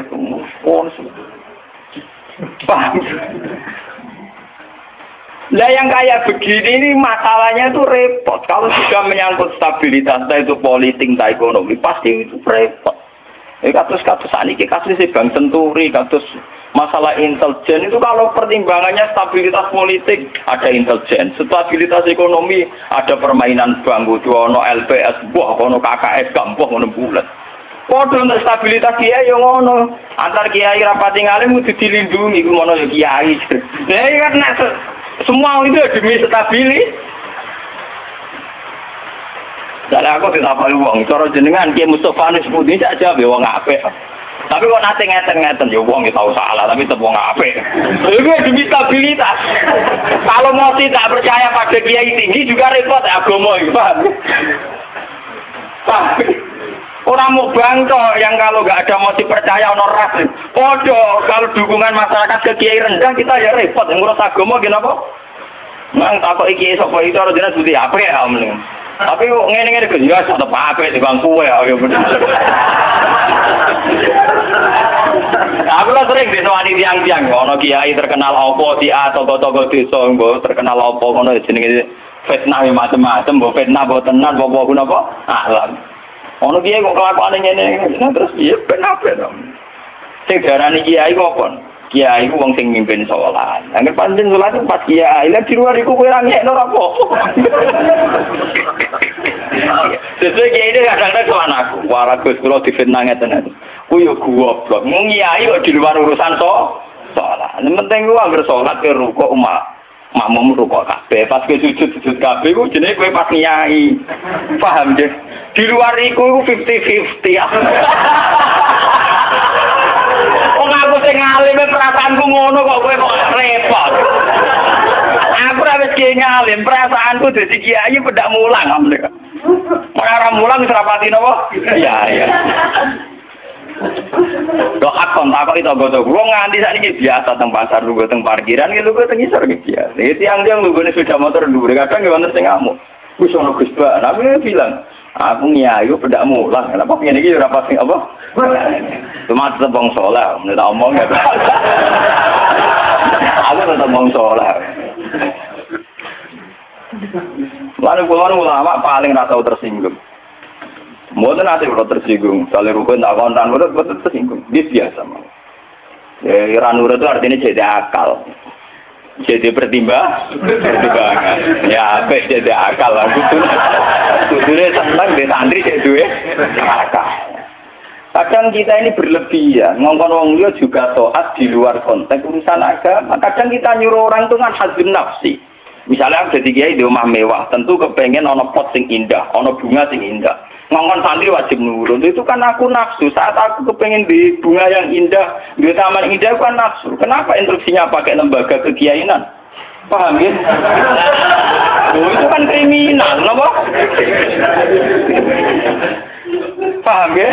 Paham? Nah yang kayak begini ini masalahnya itu repot. Kalau sudah menyangkut stabilitas, entah itu politik, entah ekonomi, pasti itu repot. Kasus-kasus ini, kasus Bank Senturi, kasus masalah intelijen itu kalau pertimbangannya stabilitas politik ada intelijen, stabilitas ekonomi ada permainan bank, ono LPS, ono KKS, ono bulat. Podo untuk stabilitas kiai yang ngono, antar kiai rapati ngalim itu dilindungi, ngono ya kiai. Nah karena semua itu demi stabilitas. Jadi aku tidak perlu uang. Cara jenengan Kiai Mustafa Anies Putih saja be wong apik. Tapi kok nate ngeten-ngeten ya wong tahu salah tapi tetep wong apik. Itu demi stabilitas. Kalau mau tidak percaya pada kiai tinggi juga repot agama itu, paham? Orang mau bangko yang kalau nggak ada motif percaya ono ras. Podo kalau dukungan masyarakat ke kiai rendah kita ya repot. Ngurus agama kenapa? Nang takok iki sapa itu ora jelas budi apik ya omling. Tapi kok ngene-ngene ke ya tetep apik di bangku ya bener. Aku lah sering disewani tiang-tiang ono kiai terkenal apa di tokoh-tokoh desa mbok terkenal apa ngono jenenge fitnah macam-macam mbok fitnah mbok tenan apa napa alam. Ono kiai kok kelakuane ngene terus piye ben apik to. Sing diarani kiai kok kon. Kiai ku wong sing mimpin salat. Angger pancen salat pas kiai, lha di luar iku kowe ra ngekno ora apa. Sesuai kiai ini kadang-kadang sama anakku. Wara Gus kula difitnah ngeten. Ku yo goblok. Mung kiai kok di luar urusan salat. Nek penting ku angger salat ke rukuk makmum rukuk kabeh. Pas ke sujud kabeh ku jenenge kowe pas kiai. Paham nggih? Di luar iku 50-50. Aku sing ngalim perasaanku ngono kok kowe kok repot. Aku ora wis kiai ngalim, perasaanku dadi kiai pedak mulang amne. Ora mulang wis rapati napa? Iya. Kok akon takok itu goto. Wong nganti sakniki biasa teng pasar lungguh teng parkiran iki lungguh teng isor iki biasa. Iki tiang-tiang lungguh sepeda motor dhuwur kadang ya wonten sing ngamuk. Wis ono Gus Ba, tapi bilang, aku nyai pedak mulang. Kenapa ngene iki ora pasti apa? Cuma tetap bang sholat, menurut omong ya. Aku tetap bang sholat. Lalu ulama paling rata tersinggung. Mungkin nanti kalau tersinggung, kalau rukun tak kontan, betul tersinggung. Dia biasa mau. Ranur itu artinya jadi akal, jadi pertimbangan. Ya, jadi akal lah. Kudune seneng di santri jadi akal. Kadang kita ini berlebihan, ngomong wong liya juga taat di luar konteks urusan agama. Kadang kita nyuruh orang itu kan hazin nafsi. Misalnya aku jadi kiai di rumah mewah, tentu kepengen ono pot sing indah, ono bunga sing indah. Ngomong santri wajib nurut, itu kan aku nafsu. Saat aku kepengen di bunga yang indah, di taman indah itu kan nafsu. Kenapa instruksinya pakai lembaga kekiainan? Paham ya? Itu kan kriminal, kenapa? Paham ya?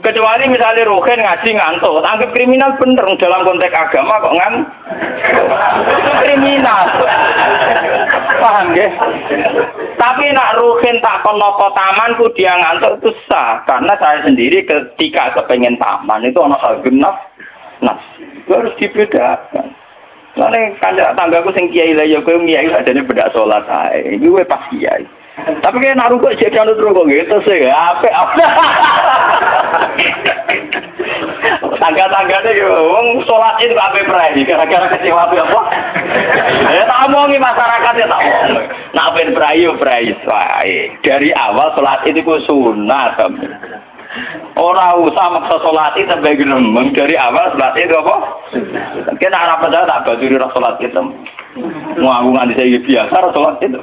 Kecuali misalnya Rohen ngaji ngantuk, anggap kriminal bener dalam konteks agama kok itu kriminal. Paham ya? Tapi nak Rohen tak konopo tamanku dia ngantuk itu sah, karena saya sendiri ketika kepengen taman itu ono hal genap, itu harus dibedakan. Soalnya kanjak tanggaku sing kiai lah ya kowe kiai adane bedak salat ae. Iki kowe pas kiai. Tapi kayak naruh kok jadi anut rokok gitu sih, apa? Tangga-tangganya yo, wong sholat itu apa perai? Gara-gara kecewa apa? Ya tak omongi masyarakat ya tak omong. Nak ben perai yo perai. Dari awal sholat itu ku sunat. Orang usah maksa sholat itu sebagai gemeng dari awal sholat itu apa? Kita harap saja tak baturi sholat itu. Mau aku nganti saya biasa sholat itu.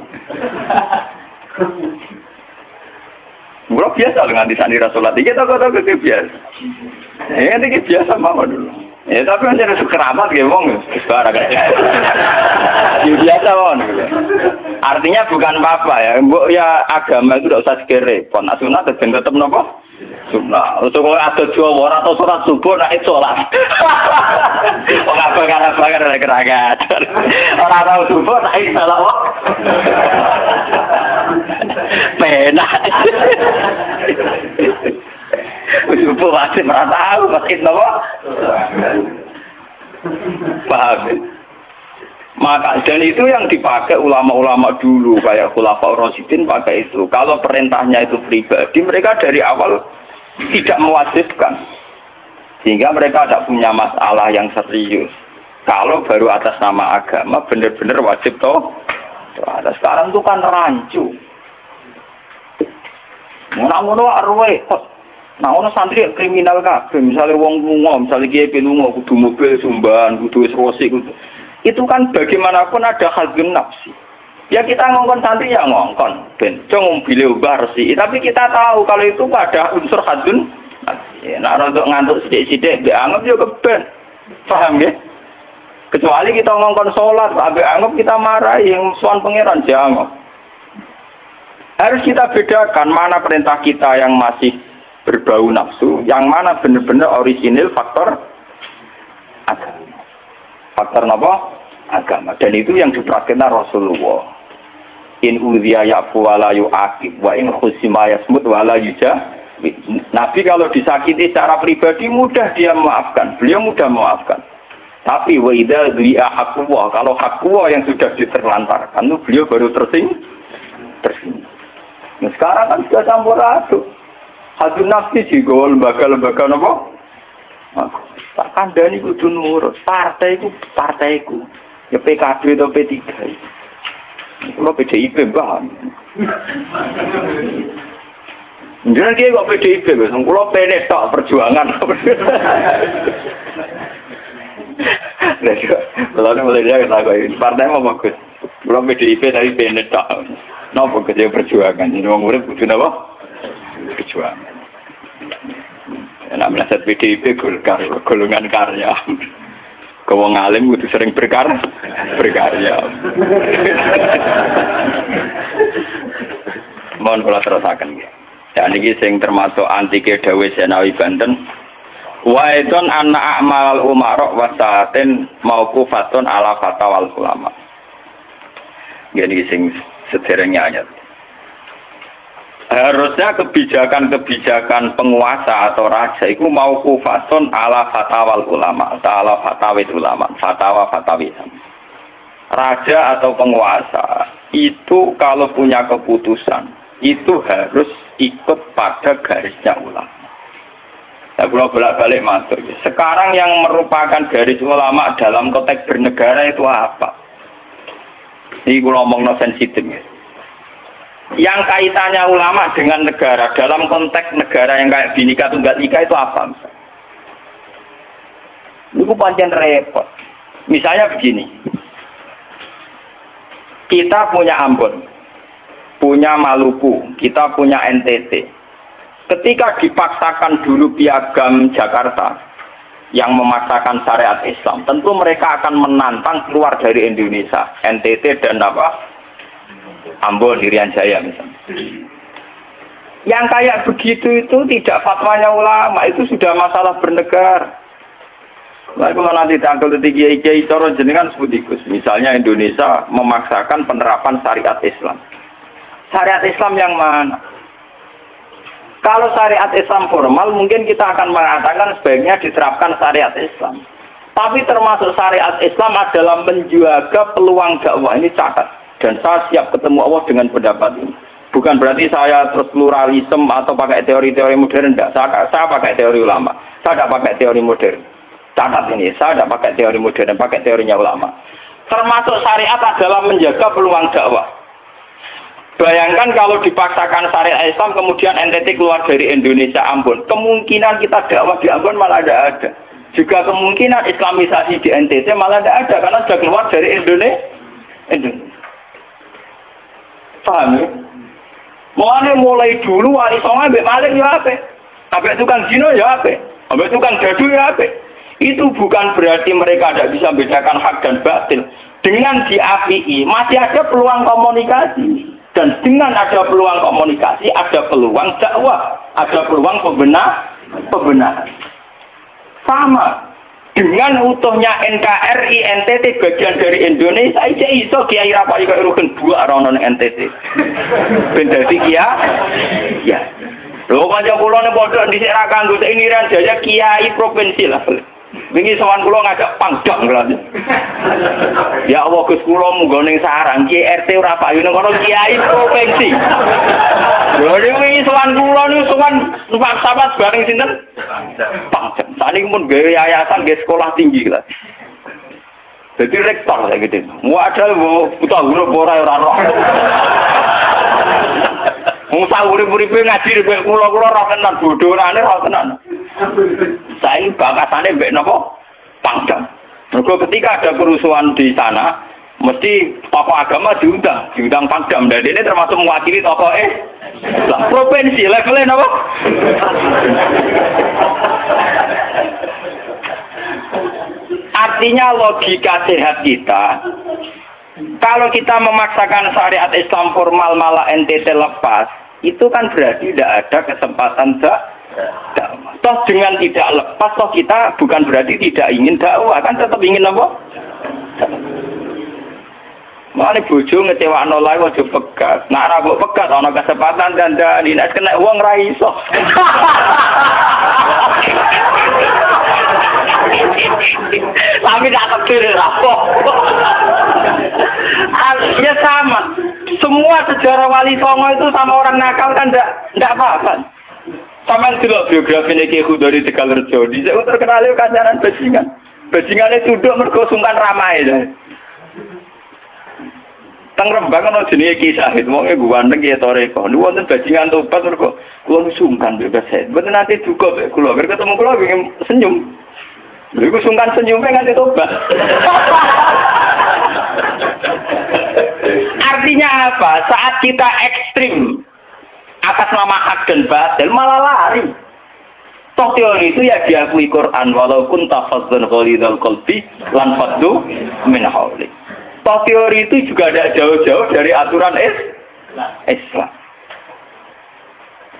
Bro biasa dengan di sana sholat ini kita kata biasa. Ini biasa mama dulu. Ya tapi kan jadi keramat gitu wong sekarang kan. Biasa wong. Artinya bukan apa-apa ya. Mbok ya agama itu tidak usah dikere. Pon sunat tetap nopo Sunah. Untuk kau ada Jawa atau sholat subuh naik sholat. Orang apa ada gerakan. Orang tahu subuh naik sholat. Penak. Subuh masih merata tahu masih apa? Paham? Maka dan itu yang dipakai ulama-ulama dulu kayak Khulafaur Rasyidin pakai itu. Kalau perintahnya itu pribadi, mereka dari awal tidak mewajibkan, sehingga mereka tidak punya masalah yang serius. Kalau baru atas nama agama benar-benar wajib toh. Ada sekarang itu kan rancu. Ngono arwah kok. Nah, ono santri kriminal kabeh, misalnya wong lunga, misalnya kiai lunga kudu mobil sumban, kudu rosi kudu. Itu kan bagaimanapun ada hadzun nafsi. Ya kita ngongkon santri ya ngongkon, ben cung mobil ubah resi. Tapi kita tahu kalau itu pada unsur hadzun nafsi. Nah, untuk ngantuk sithik-sithik mbek anggap yo keben. Paham ya? Kecuali kita ngongkon salat, ambek anggap kita marah yang suan pangeran jangan. Harus kita bedakan mana perintah kita yang masih berbau nafsu, yang mana benar-benar orisinil faktor agama. Faktor apa? Agama. Dan itu yang dipraktikkan Rasulullah. In udhiya ya'fu wa la yu'aqib wa in khusima yasmut wa la yuja. Nabi kalau disakiti secara pribadi mudah dia memaafkan. Beliau mudah memaafkan. Tapi wa idza dhi'a haqqullah, kalau haqqullah yang sudah diterlantarkan, beliau baru tersinggung. Nah, sekarang kan sudah campur aduk. Hadzun nafsi juga lembaga-lembaga apa? Tak kandhani kudu nurut. Partaiku. Ya PKB atau P3. Kalau PDIP mbah. Jangan kira kok PDIP, kalau PNS tak perjuangan. Kalau mulai dia kata partai mau bagus. Kalau PDIP dari PNS tak. Napa kerja perjuangan? Ini orang murid kudu napa? Perjuangan. Namanya set PDIP golongan karya. Kau ngalim kudu sering berkarya. Mohon kula terusaken nggih. Dan iki sing termasuk antike dawuh Senawi Banten. Wa idon anna a'mal umara wa sa'atin mauqufatun ala fatawal ulama. Gini sing sederengnya ayat. Harusnya kebijakan-kebijakan penguasa atau raja itu mauqufatun ala fatawal ulama, ala fatawid ulama, fatwa-fatwi. Raja atau penguasa itu kalau punya keputusan itu harus ikut pada garisnya ulama. Nah, kalau bolak-balik masuk. Sekarang yang merupakan garis ulama dalam konteks bernegara itu apa? Ini kalau ngomong sensitif ya. Yang kaitannya ulama dengan negara dalam konteks negara yang kayak Bhinneka Tunggal Ika itu apa? Itu pancen repot. Misalnya begini, kita punya Ambon, punya Maluku, kita punya NTT. Ketika dipaksakan dulu piagam Jakarta yang memaksakan syariat Islam, tentu mereka akan menantang keluar dari Indonesia, NTT dan apa? Ambon, Irian Jaya misalnya. Yang kayak begitu itu tidak fatwanya ulama, itu sudah masalah bernegara. Lalu kalau nanti tanggal kiai coro jenengan sebutikus, misalnya Indonesia memaksakan penerapan syariat Islam. Syariat Islam yang mana? Kalau syariat Islam formal mungkin kita akan mengatakan sebaiknya diterapkan syariat Islam. Tapi termasuk syariat Islam adalah menjaga peluang dakwah, ini catat. Dan saya siap ketemu Allah dengan pendapat ini. Bukan berarti saya terus pluralisme atau pakai teori-teori modern. Tidak. Saya pakai teori ulama. Saya tidak pakai teori modern. Catat ini, saya tidak pakai teori modern, pakai teorinya ulama. Termasuk syariat adalah menjaga peluang dakwah. Bayangkan kalau dipaksakan syariat Islam, kemudian NTT keluar dari Indonesia, Ambon. Kemungkinan kita dakwah di Ambon malah tidak ada. Juga kemungkinan Islamisasi di NTT malah tidak ada, karena sudah keluar dari Indonesia. Paham ya? Mulai dulu wali songo ambek maling ya ape. Ambek tukang zina ya ape. Ambek tukang dadu ya ape. Itu bukan berarti mereka tidak bisa membedakan hak dan batil. Dengan diapii masih ada peluang komunikasi. Dan dengan ada peluang komunikasi, ada peluang dakwah, ada peluang pembenahan. Sama dengan utuhnya NKRI NTT bagian dari Indonesia, aja iso Kiai Rapai kok rukun dua rono NTT. Ben dadi kiai. Ya. Lho kanca kula nek pondok dhisik ra kanggo ini Jaya kiai provinsi lah. Wingi sowan kula ngajak pangdam kelas. Ya Allah Gus kula munggo ning sarang kiai RT ora payu ning kono kiai provinsi. Lho wingi sowan kula niku sowan numpak sahabat bareng sinten? Pangdam. Saniki mun gawe yayasan nggih sekolah tinggi kelas. Jadi rektor saya gitu. Wadah buta huruf ora roh. Musa urip-uripe ngaji rek kula roh tenan bodhorane roh tenan. Saya bakasane mbek napa? Pangdam. Mergo ketika ada kerusuhan di sana, mesti tokoh agama diundang Pangdam. Dan ini termasuk mewakili tokoh Islam provinsi levelnya napa? Artinya logika sehat kita, kalau kita memaksakan syariat Islam formal malah NTT lepas, itu kan berarti tidak ada kesempatan dakwah. Toh dengan tidak lepas, toh kita bukan berarti tidak ingin dakwah, kan tetap ingin apa? Mane bojo ngecewakno lae aja pegat. Nek ora mbok pegat ana kesempatan dandani, nek kena wong ra iso. Tapi tak kepir apa. Ya sama. Semua sejarah Wali Songo itu sama orang nakal kan enggak apa-apa. Sama delok biografi Ki Khudori Tegalrejo. Dhisik terkenal kancanan bajingan. Bajingane cuduk mergo sungkan ramae. Teng Rembang ana jenenge Ki Sahid, wonge ganteng ya toreko. Niku wonten bajingan tobat mergo kula sungkan bebas saya. Mboten nanti duka mek kula, bar ketemu kula pengen senyum. Lha sungkan senyume nganti tobat. Artinya apa? Saat kita ekstrim atas nama hak dan batil malah lari. Toh teori itu ya diakui Quran walaupun tafazzan ghalidul qalbi lan faddu min hawli. Toh teori itu juga tidak jauh-jauh dari aturan Islam.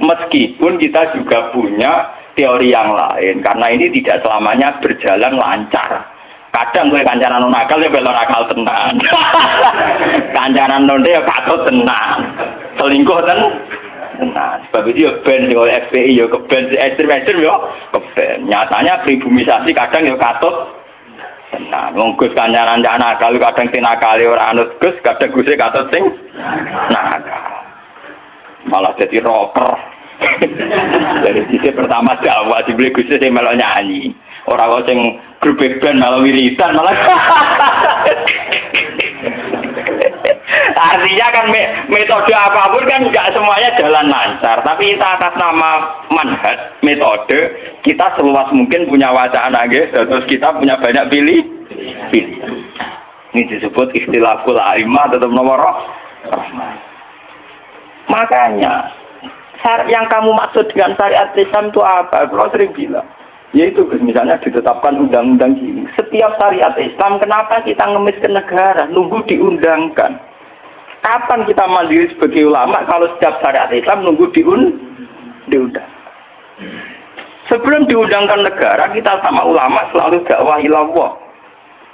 Meskipun kita juga punya teori yang lain, karena ini tidak selamanya berjalan lancar. Kadang gue kancanan nakal ya belok nakal tenan. Kancanan nonde ya katut tenan. Selingkuh tenan. Sebab itu ya ben oleh FPI ya keben ekstrem ya keben. Nyatanya pribumisasi kadang ya katut. Nah, ngungkus kancanan nakal kadang sing nakale ora anut Gus, kadang Guse katut sing nakal. Malah jadi rocker. Dari sisi pertama dakwah dibeli Guse sing melok nyanyi. Ora kok sing grup band malah wiridan malah. Artinya kan metode apapun kan enggak semuanya jalan lancar, tapi kita atas nama manhaj, metode, kita seluas mungkin punya wacana guys, terus kita punya banyak pilih. Ini disebut istilahul aimah tetap nomor rahmah. Makanya yang kamu maksud dengan syariat Islam itu apa? Kalau sering bilang, yaitu misalnya ditetapkan undang-undang gini. Setiap syariat Islam, kenapa kita ngemis ke negara? Nunggu diundangkan. Kapan kita mandiri sebagai ulama kalau setiap syariat Islam nunggu diundang? Sebelum diundangkan negara, kita sama ulama selalu dakwah ilallah.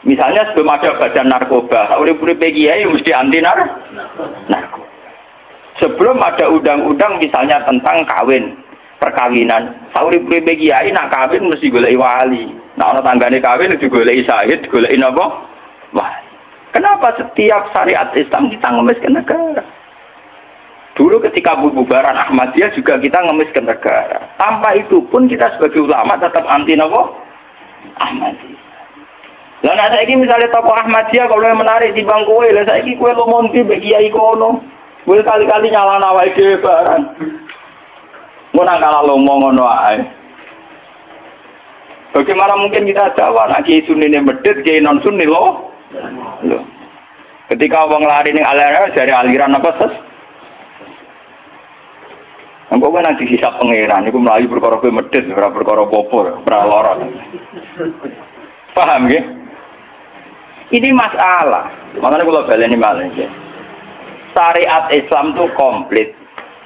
Misalnya sebelum ada badan narkoba, urip-urip kiai mesti anti narkoba. Sebelum ada undang-undang misalnya tentang kawin, perkawinan, urip-urip kiai nak kawin mesti golek wali. Nah, ana tanggane kawin digoleki syahid, digoleki napa? Wali. Kenapa setiap syariat Islam kita ngemis ke negara? Dulu ketika bubaran Ahmadiyah juga kita ngemis ke negara. Tanpa itu pun kita sebagai ulama tetap anti nopo Ahmadiyah. Lah nek saiki misalnya tokoh Ahmadiyah kalau yang menarik di bangku kowe, lah saiki kowe lomonti mbek kiai kono. Kowe kali-kali nyalahno awake dhewe barang. Mun kalah lomong ngono ae. Bagaimana mungkin kita jawab nek kiai sunine medhit, kiai non sunni loh. Ketika wong lari ning aliran dari aliran apa ses? Engko kan nanti hisab pangeran iku mlayu perkara kowe medhit ora perkara apa-apa, ora lara. Paham nggih? Ini masalah. Makanya kula baleni malih nggih. syariat Islam itu komplit,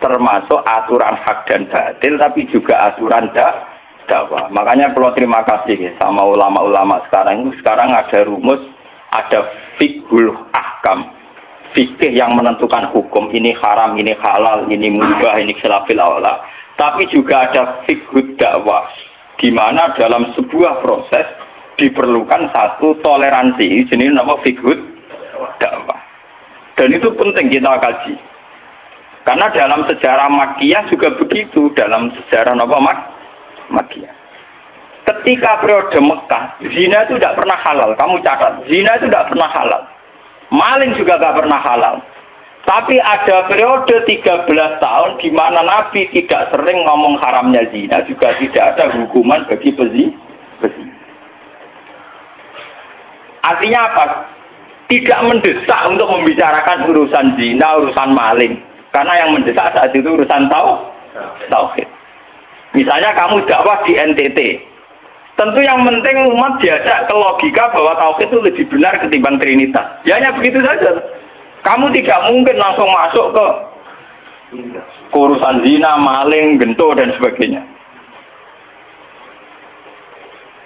termasuk aturan hak dan batil, tapi juga aturan dakwah. Makanya kalau terima kasih ya, sama ulama-ulama sekarang ada rumus, ada fiqhul ahkam, fikih yang menentukan hukum, ini haram, ini halal, ini mubah, ini khilafil aula. Tapi juga ada fiqhul dakwah, di mana dalam sebuah proses diperlukan satu toleransi, jenis nama fiqhul dakwah. Dan itu penting kita kaji. Karena dalam sejarah Makkiyah juga begitu, dalam sejarah apa Makkiyah. Ketika periode Mekah, zina itu tidak pernah halal. Kamu catat, zina itu tidak pernah halal. Maling juga tidak pernah halal. Tapi ada periode 13 tahun di mana Nabi tidak sering ngomong haramnya zina, juga tidak ada hukuman bagi pezina. Artinya apa? Tidak mendesak untuk membicarakan urusan zina, urusan maling. Karena yang mendesak saat itu urusan tauhid. Misalnya kamu dakwah di NTT. Tentu yang penting umat diajak ke logika bahwa tauhid itu lebih benar ketimbang trinitas. Ya hanya begitu saja. Kamu tidak mungkin langsung masuk ke urusan zina, maling, gento, dan sebagainya.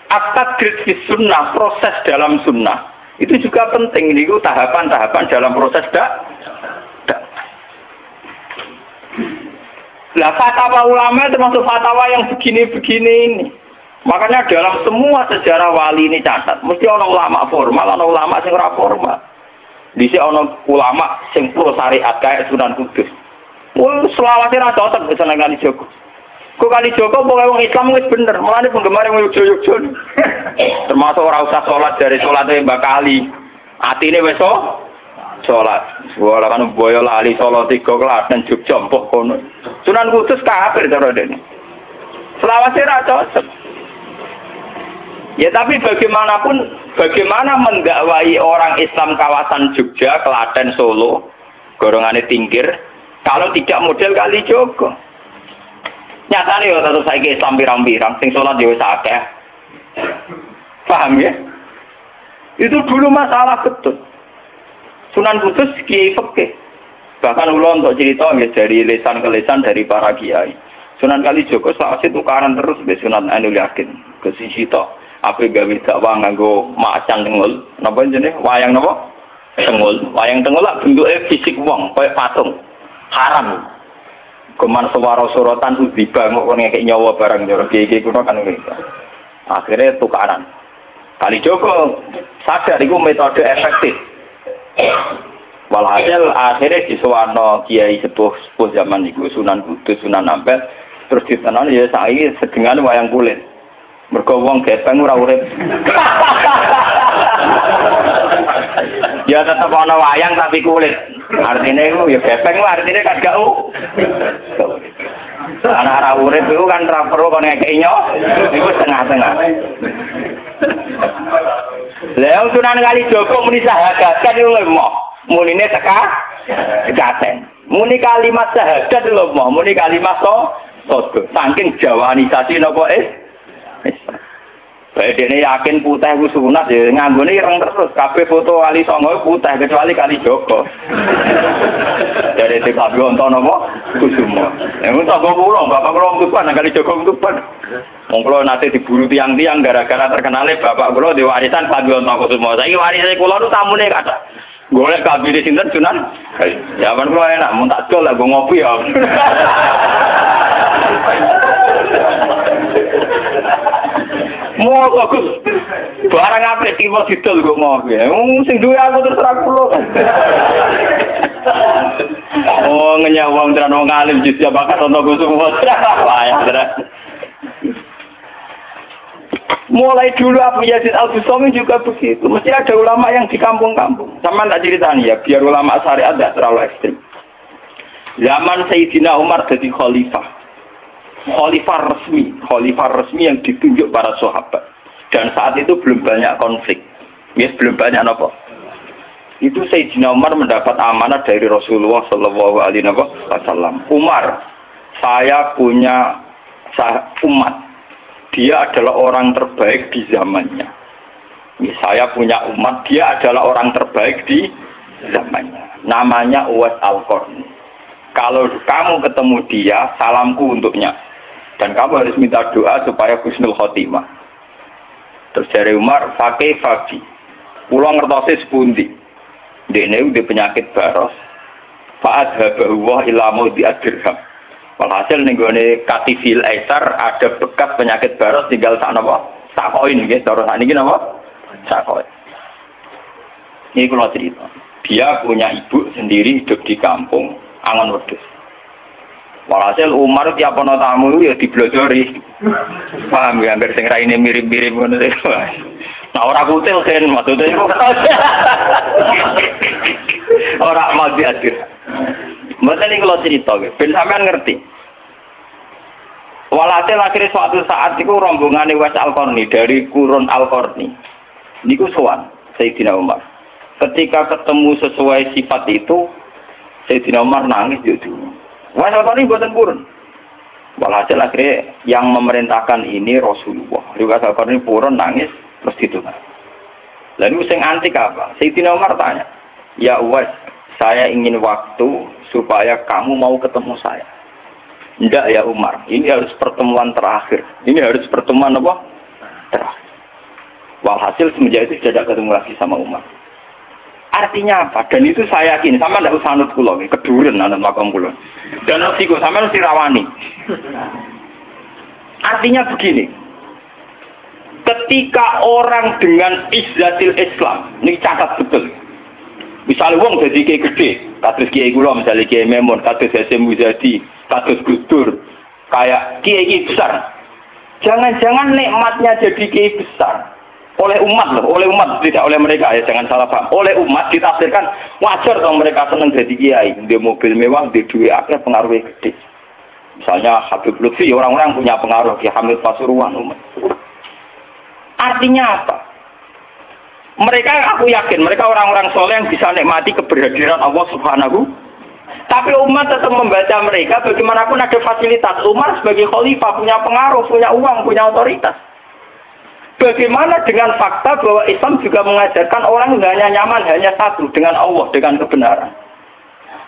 At-tadrid fi sunnah, proses dalam sunnah. Itu juga penting. Itu tahapan-tahapan dalam proses Lah fatwa ulama termasuk fatwa yang begini-begini ini. Makanya dalam semua sejarah wali ini catat, mesti ono ulama formal, ono ulama sing ora formal. Dhisik ono ulama sing pro syariat kayak Sunan Kudus. Selawase ra cocok dengan Kali Joko. Kok Kali Joko pokoke wong Islam wis bener, mulane penggemar yang yogyo-yogyo. Termasuk ora usah salat dari salate Mbak Kali. Atine wis salat. Wala kan boyo lali Solo 3 Klaten Jogja mbok kono. Sunan Kudus kafir cara dene. Selawase ra cocok. Ya tapi bagaimanapun bagaimana mendakwai orang Islam kawasan Jogja, Klaten, Solo, golongane Tingkir kalau tidak model Kali Joko. Nyatane yo tetep saiki Islam pirang-pirang sing salat yo wis akeh. Paham ya? Itu dulu masalah betul. Sunan Kudus kiai fikih. Bahkan ulo untuk cerita ya dari lesan ke lesan dari para kiai. Sunan Kalijogo saksi tukaran terus be Sunan Ainul Yakin ke sisi tok. Ape gawe dakwah nganggo macan tengul. Napa jenenge? Wayang napa? Tengul. Wayang tengul lak bentuke fisik wong koyo patung. Haram. Kuman sewara sorotan udiba kok ngekek nyawa barang jero kiai kuno kan ngene. Akhirnya tukaran. Kalijogo sadar iku metode efektif. Walhasil akhirnya disuwarno kiai sepuh zaman itu Sunan Kudus, Sunan Ampel, terus ditenan ya saiki sedengan wayang kulit. Mergo wong gepeng ora urip. Ya tetep ana wayang tapi kulit. Artinya itu ya gepeng lah, artinya kan gak anak-anak urip itu kan ra perlu kon ngekeki nyo, iku tengah-tengah. Lah Sunan Kalijogo muni syahadat kan lho mo. Munine tekaten. Muni kalimat syahadat lho mo, muni kalimat sodo. Saking jawanisasi napa bae dene yakin putih ku sunat ya nganggone ireng terus kabeh foto wali songo putih kecuali Kalijogo. Dari Pak Gonto napa Kusumo. Engko tak kula bapak kula kutuban Kalijogo kutuban. Wong kula nate diburu tiang-tiang gara-gara terkenale bapak kula di warisan Pak Gonto Kusumo. Saiki warise kula nu tamune kathah. Golek kabine sinten Sunan. Zaman kula enak mun tak dol lah go ngopi ya. Mau kok barang apik tiba didol kok ngopi. Sing duwe aku terserah kula kan. Oh ngenyawang tenan wong alim jisa bakat ono Kusumo. Payah tenan. Mulai dulu Abu Yazid Al-Bustami juga begitu. Mesti ada ulama yang di kampung-kampung. Sama tak ceritanya ya, biar ulama syariat tidak terlalu ekstrim. Zaman Sayyidina Umar jadi khalifah. Khalifah resmi yang ditunjuk para sahabat. Dan saat itu belum banyak konflik. Yes, belum banyak apa. Itu Sayyidina Umar mendapat amanah dari Rasulullah Shallallahu Alaihi Wasallam. Umar, saya punya umat. Dia adalah orang terbaik di zamannya. Saya punya umat, dia adalah orang terbaik di zamannya. namanya Uwais Al-Qarni. Kalau kamu ketemu dia, salamku untuknya. Dan kamu harus minta doa supaya husnul khotimah. Terus dari Umar, fakih fabi. Pulau ngertose sepundi. Dekne udah penyakit baros. Fa'ad habahullah ilamu diadirham. Walhasil nenggone katifil aisar ada bekas penyakit baros tinggal sak napa? Sak koin nggih, cara sakniki napa? Sak koin. Ini kalau cerita. Dia punya ibu sendiri hidup di kampung Angon Wedhus. Walhasil Umar tiap ana tamu ya diblojori. Paham ya, hampir sing raine mirip-mirip ngono iki. Nah ora kutil kan maksudnya iku. Ora mau diatur. Mboten iki kula cerita nggih, ben sampean ngerti. Walhasil akhirnya suatu saat iku rombongane Uwais Al-Qarni dari Qurun Al-Qarni. Niku sowan Sayyidina Umar. Ketika ketemu sesuai sifat itu, Sayyidina Umar nangis jadi. Uwais Al-Qarni buatan purun. Walhasil akhirnya yang memerintahkan ini Rasulullah. Uwais Al-Qarni purun nangis terus gitu. Lalu sing antik apa? Sayyidina Umar tanya, ya Uwais, saya ingin waktu supaya kamu mau ketemu saya. Enggak ya Umar, ini harus pertemuan terakhir. Ini harus pertemuan apa? Terakhir. Walhasil semenjak itu tidak ketemu lagi sama Umar. Artinya apa? Dan itu saya yakin, sama tidak usah anut kula, keduren anut makam kula. Dan resiko sama mesti rawani. Artinya begini, ketika orang dengan izzatil Islam, ini catat betul. Misalnya wong jadi kiai gede, kados kiai kula misalnya kiai Memun, kados Hasyim Muzadi, kados Gusdur, kayak kiai besar. Jangan-jangan nikmatnya jadi kiai besar oleh umat loh, oleh umat tidak oleh mereka ya, jangan salah paham. Oleh umat ditafsirkan wajar kalau mereka senang jadi kiai, dia mobil mewah, dia duit akeh, pengaruhnya gede. Misalnya Habib Lutfi, orang-orang punya pengaruh, Ki Hamid Pasuruan umat. Artinya apa? Mereka, aku yakin, mereka orang-orang soleh yang bisa nikmati keberhadiran Allah Subhanahu. Tapi umat tetap membaca mereka, bagaimanapun ada fasilitas. Umar sebagai khalifah punya pengaruh, punya uang, punya otoritas. Bagaimana dengan fakta bahwa Islam juga mengajarkan orang hanya nyaman, hanya satu, dengan Allah, dengan kebenaran.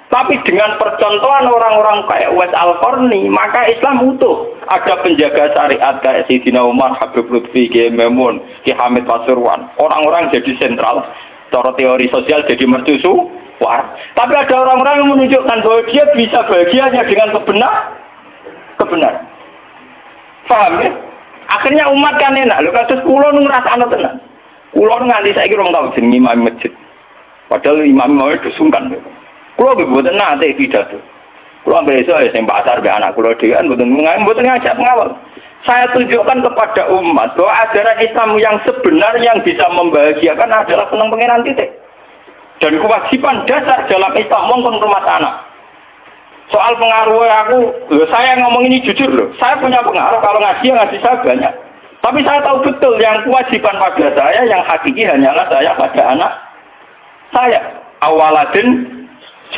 Tapi dengan percontohan orang-orang kayak Uwais Al-Qarni, maka Islam utuh. Ada penjaga syariat kayak Sayyidina Umar, Habib Lutfi, Ki Memun, Ki Hamid Pasuruan. Orang-orang jadi sentral. Cara teori sosial jadi mercusu. Wah. Tapi ada orang-orang yang menunjukkan bahwa dia bisa bahagianya dengan kebenaran. Paham ya? Akhirnya umat kan enak. Lho kados kula nu ngrasakno tenan. Kula nganti saiki rong taun jeneng imam masjid. Padahal imam itu sungkan. Kula mboten nate pidato. Kula besok ya sing pasar be anak kula dhewe mboten ngajak pengawal. Saya tunjukkan kepada umat bahwa ajaran Islam yang sebenar yang bisa membahagiakan adalah senang pangeran titik. Dan kewajiban dasar dalam Islam mongkon rumah anak. Soal pengaruh aku, saya ngomong ini jujur loh. Saya punya pengaruh kalau ngaji saya banyak. Tapi saya tahu betul yang kewajiban pada saya, yang hakiki hanyalah saya pada anak saya. Awaladin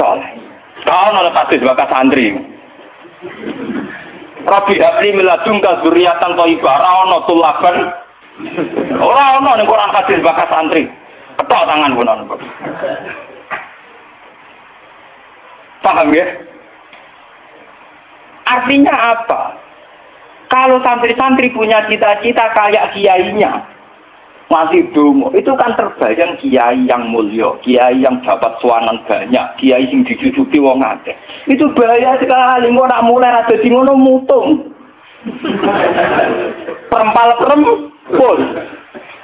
soleh. Kalau ada hadis bakat santri. Rabbi habli miladunka dzurriatan thayyibah ana tulaban. Ora ana ning Quran hadis bakat santri. Ketok tangan pun ana. Paham ya? Artinya apa? Kalau santri-santri punya cita-cita kayak kiainya, masih dungo, itu kan terbayang kiai yang mulia, kiai yang dapat suanan banyak, kiai yang dijujuki wong akeh. Itu bahaya sekali, mau nak mulai ada di ngono mutung. Perempal-perempul.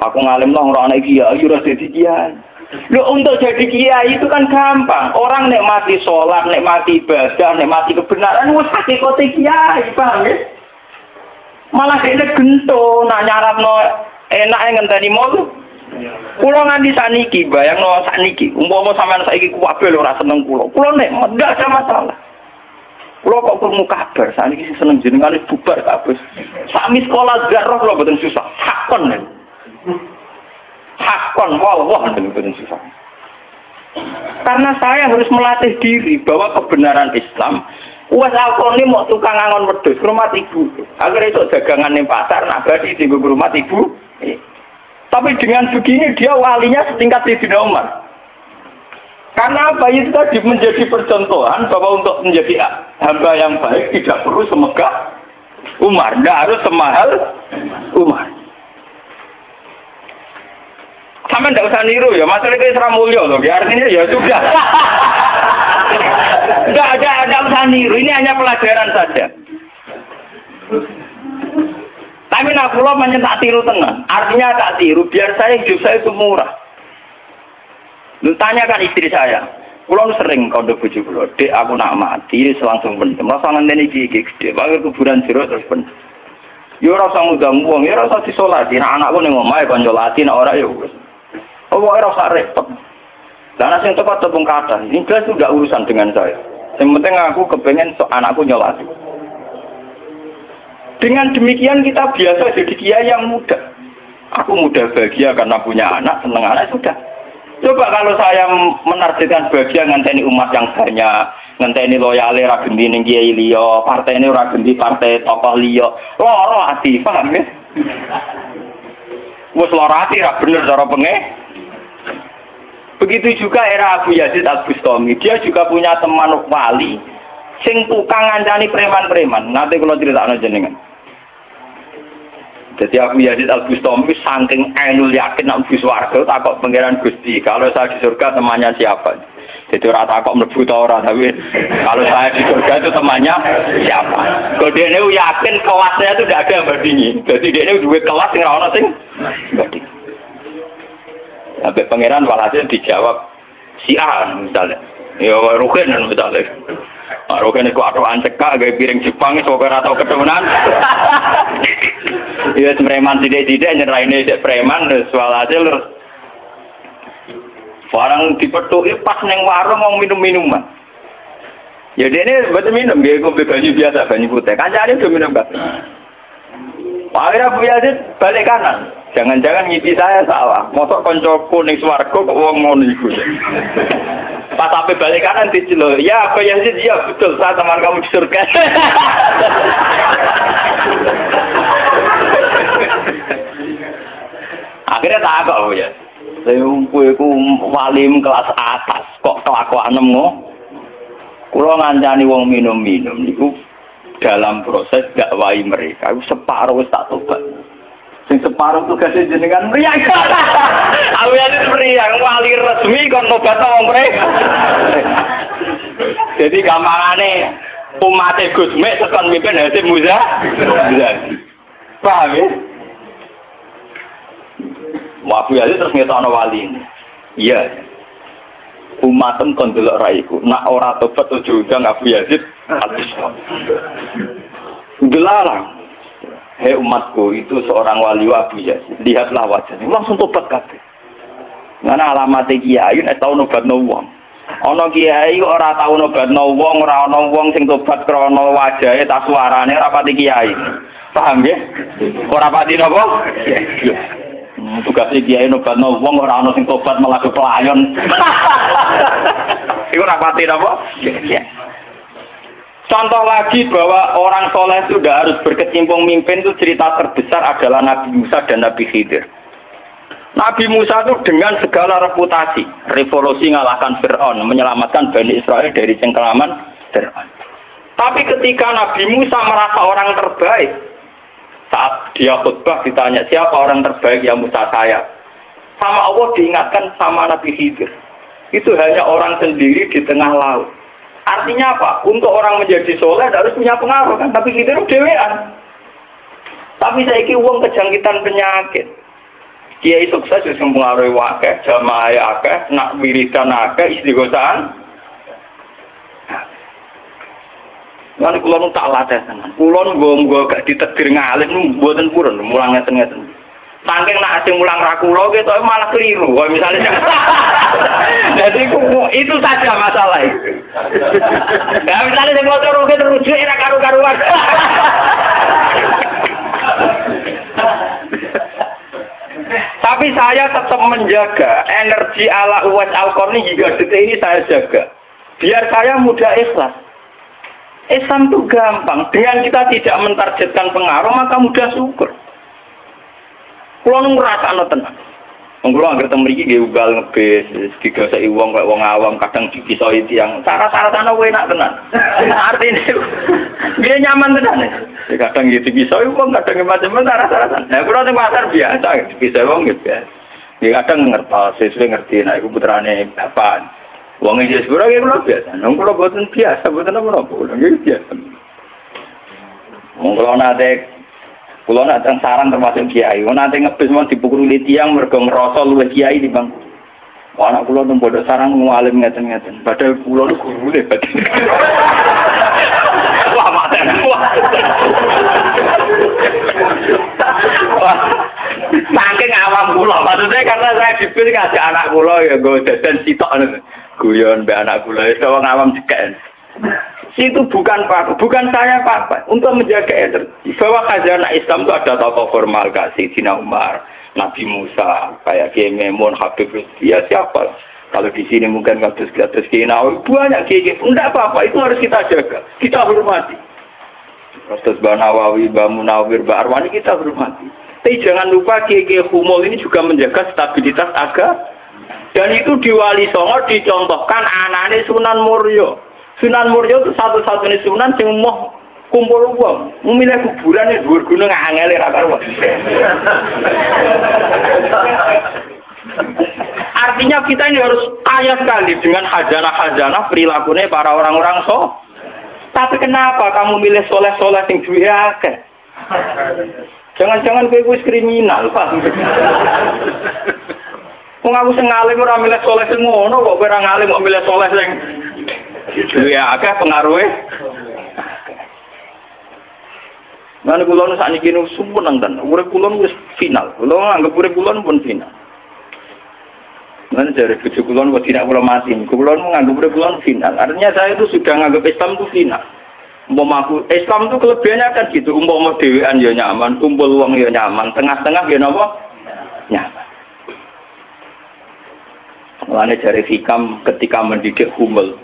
Aku ngalim lah orang kiai, ora dadi kiai. Loh, untuk jadi kiai itu kan gampang. Orang nikmati sholat, nikmati ibadah, nikmati kebenaran, wis hakikate kiai, paham ya? Malah dene gento, nak nyaratno enak ngenteni mulu. Kula nganti sakniki, bayangno sakniki, umpama sampean saiki kuwabe lho ora seneng kula. Kula nek ndak ada masalah. Kula kok krungu kabar sakniki sing seneng jenengane bubar kabeh. Sami sekolah zarah kula mboten susah. Hakon. Hakon wah benar-benar susah. Karena saya harus melatih diri bahwa kebenaran Islam. Uwais Al-Qarni mau tukang angon wedhus rumah ibu. Agar itu dagangan ning pasar nak badi di rumah ibu. Tapi dengan begini dia walinya setingkat Sayyidina Umar. Karena apa? Itu tadi menjadi percontohan bahwa untuk menjadi hamba yang baik tidak perlu semegah Umar, tidak harus semahal Umar. Sama tidak usah niru ya, masalah itu Isra Mulyo loh, artinya ya sudah. Tidak usah niru, ini hanya pelajaran saja. Tapi nak kula pancen tak tiru tenan. Artinya tak tiru, biar saya hidup saya itu murah. Lu tanyakan istri saya. Kula sering kandha bojo kula, "Dek, aku nak mati langsung pendem. Rasa ngenteni iki gede, wae kuburan jero terus pendem." Yo ora usah ngundang wong, ya ora usah disolati. Nek anakku ning omahe kon nyolati, nek ora ya wis. Apa ora usah repot. Lah sing tepat tepung kata, ini jelas sudah urusan dengan saya. Yang penting aku kepengen anakku nyolati. Dengan demikian kita biasa jadi kiai yang muda. Aku muda bahagia karena punya anak, seneng anak sudah. Coba kalau saya menargetkan bahagia ngenteni umat yang banyak, ngenteni loyale ra genti ning kiai liya, partene ora genti partai tokoh liya. Loro ati, paham ya? Wes loro ati ra bener cara penge. Begitu juga era Abu Yazid Al-Bustami, dia juga punya teman wali sing tukang ngancani preman-preman. Nanti kalau critakno jenengan. Jadi Abu Yazid Al-Bustami saking ainul yakin nak mlebu swarga takok pangeran Gusti, kalau saya di surga temannya siapa? Jadi ora takok mlebu ta ora, tapi kalau saya di surga itu temannya siapa? Kok dia yakin kelasnya itu tidak ada yang bandingi. Jadi dia duwe kelas sing ora ono sing banding. Sampai pangeran walhasil dijawab si A misalnya, ya Rukin misalnya, Rukin itu aturan cekak, gaya piring Jepang, soalnya atau keturunan, ya preman tidak nyerahin ini preman, walhasil barang dipetuki pas neng warung mau minum-minuman, ya dia ini buat minum, dia kopi baju biasa, baju putih, kancane udah minum kan. Akhirnya Abu Yazid balik kanan. Jangan-jangan ngisi saya salah. Mosok koncoku ning swarga kok wong ngono iku. Pas sampai balik kanan dicelo. Ya Abu Yazid, ya betul, saya teman kamu di surga. Akhirnya tak kok ya. Saya kowe walim kelas atas kok kelakuan nemu. Kula ngancani wong minum-minum niku dalam proses dakwai mereka, separuh wis tak tobat. Sing separuh tugasnya jenengan meriang. Aku ya meriang wali resmi kon tobat wong mereka. Jadi gampangane umat Gus Mek tekan mimpin Hasim Muzadi. Paham ya? Wabu ya terus ngetokno wali ini. Iya. Umatem kon delok raiku. Nak ora tobat ujug-ujug Abu Yazid habis. Dilarang. Hei umatku, itu seorang wali Abu Yazid. Lihatlah wajahnya. Langsung tobat kabeh. Ngene alamate kiai nek tau nobatno wong. Ana kiai kok ora tau nobatno wong, ora ana wong sing tobat krana wajahe ta suarane ora pati kiai. Paham nggih? Ora pati napa? Tugas kiai nobatno wong ora ana sing tobat malah kepelayon. Iku ora pati napa? Contoh lagi bahwa orang soleh itu sudah harus berkecimpung mimpin itu cerita terbesar adalah Nabi Musa dan Nabi Khidir. Nabi Musa itu dengan segala reputasi, revolusi mengalahkan Fir'aun, menyelamatkan Bani Israel dari cengkeraman Fir'aun. Tapi ketika Nabi Musa merasa orang terbaik, saat dia khutbah ditanya siapa orang terbaik, ya Musa saya. Sama Allah diingatkan sama Nabi Khidir. Itu hanya orang sendiri di tengah laut. Artinya apa? Untuk orang menjadi soleh harus punya pengaruh kan? Tapi kita dewean. Tapi saya kira uang kejangkitan penyakit. Kiai sukses bisa mempengaruhi wakil, jamaah akeh, nak wiridan akeh, istighosaan. Nanti kulon tak latih tenan. Kulon gue gak ditetir ngalim, buatan purun, mulang ngeten. Saking nak asing mulang rakulo gitu malah keliru. Wah misalnya, jadi itu saja masalah itu. Ya misalnya saya mau terus terujuk era karu-karuan. Tapi saya tetap menjaga energi ala Uwais Al-Qarni hingga detik ini saya jaga. Biar saya mudah ikhlas. Islam itu gampang. Dengan kita tidak mentargetkan pengaruh maka mudah syukur. Kulo ngrasakno tenan. Wong kula anggere teng mriki nggih ugal ngebis, digoseki wong kaya wong awam kadang dipisoi tiyang. Cara-carane kowe enak tenan. Artine dia nyaman tenan. Kadang gitu dipisoi wong kadang macam-macam cara-carane. Nah kula teng pasar biasa dipisoi wong gitu ya. Nggih kadang ngertos, sesuai ngerti nek iku putrane bapak. Wong iki sepura nggih kula biasa. Nang kula boten biasa, boten apa-apa. Nggih biasa. Wong kula nate sarang termasuk kiai. Wong nate ngebis mon dipukuli tiyang mergo ngrasa luwih kiai timbang. Anak kula nang pondok sarang ngalim ngeten-ngeten. Padahal kula niku gurune batin. Wah, maten. Wah. Saking awam kula, maksudnya karena saya dipilih kasih anak kula ya nggo dadan sitok guyon mbek anak kula wis wong awam cekek. Itu bukan saya Pak, untuk menjaga energi. Bahwa khazanah Islam itu ada tokoh formal kasih Sayyidina Umar, Nabi Musa, kayak Kiai Memun, Habib Rizki, ya siapa? Kalau di sini mungkin kados Kiai Nawawi, banyak Kiai, enggak apa-apa, itu harus kita jaga, kita hormati. Kados Mbah Nawawi, Mbah Munawir, Mbah Arwani kita hormati. Tapi jangan lupa Kiai Humul ini juga menjaga stabilitas agama. Dan itu di Wali Songo dicontohkan anaknya Sunan Muryo. Sunan Muryo itu satu-satunya sunan yang mau kumpul uang, memilih kuburan di dhuwur gunung angel ra karuan. Artinya kita ini harus kaya sekali dengan khazanah-khazanah perilakunya para orang-orang Tapi kenapa kamu milih soleh-soleh yang duwe akeh? Jangan-jangan kowe wis kriminal, Pak. Wong aku sing ngalim ora milih soleh sing ngono kok ora ngalim kok milih soleh sing duwe akeh pengaruhe. Lan kula nu sakniki nu sumpun ten. Urip kula wis final. Kula anggap urip kula pun final. Lan jare bojo kula kok tidak kula mati. Kula nganggap urip kula final. Artinya saya itu sudah nganggap Islam itu final. Umpamaku Islam itu kelebihannya kan gitu. Umpama dhewean ya nyaman, kumpul wong ya nyaman, tengah-tengah ya napa? Nyaman. Mulane jare Hikam ketika mendidik Humul.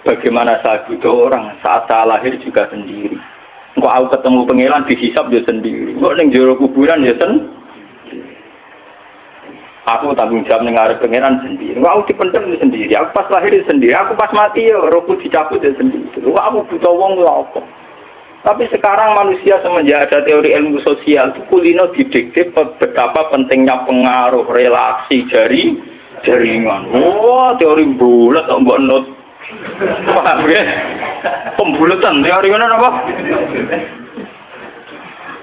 Bagaimana saya butuh orang saat saya lahir juga sendiri. Kok aku ketemu pengelan dihisap ya sendiri. Kok ning jero kuburan ya Aku tanggung jawab ning arep pengelan sendiri. Kok aku dipendem sendiri. Aku pas lahir sendiri. Aku pas mati ya rohku dicabut ya sendiri. Kok aku butuh wong lha apa? Tapi sekarang manusia semenjak ada teori ilmu sosial itu kulino didikte betapa pentingnya pengaruh relasi jaringan. Wah, teori bulat kok mbok not. Paham ya? Pembulatan teori ngono apa?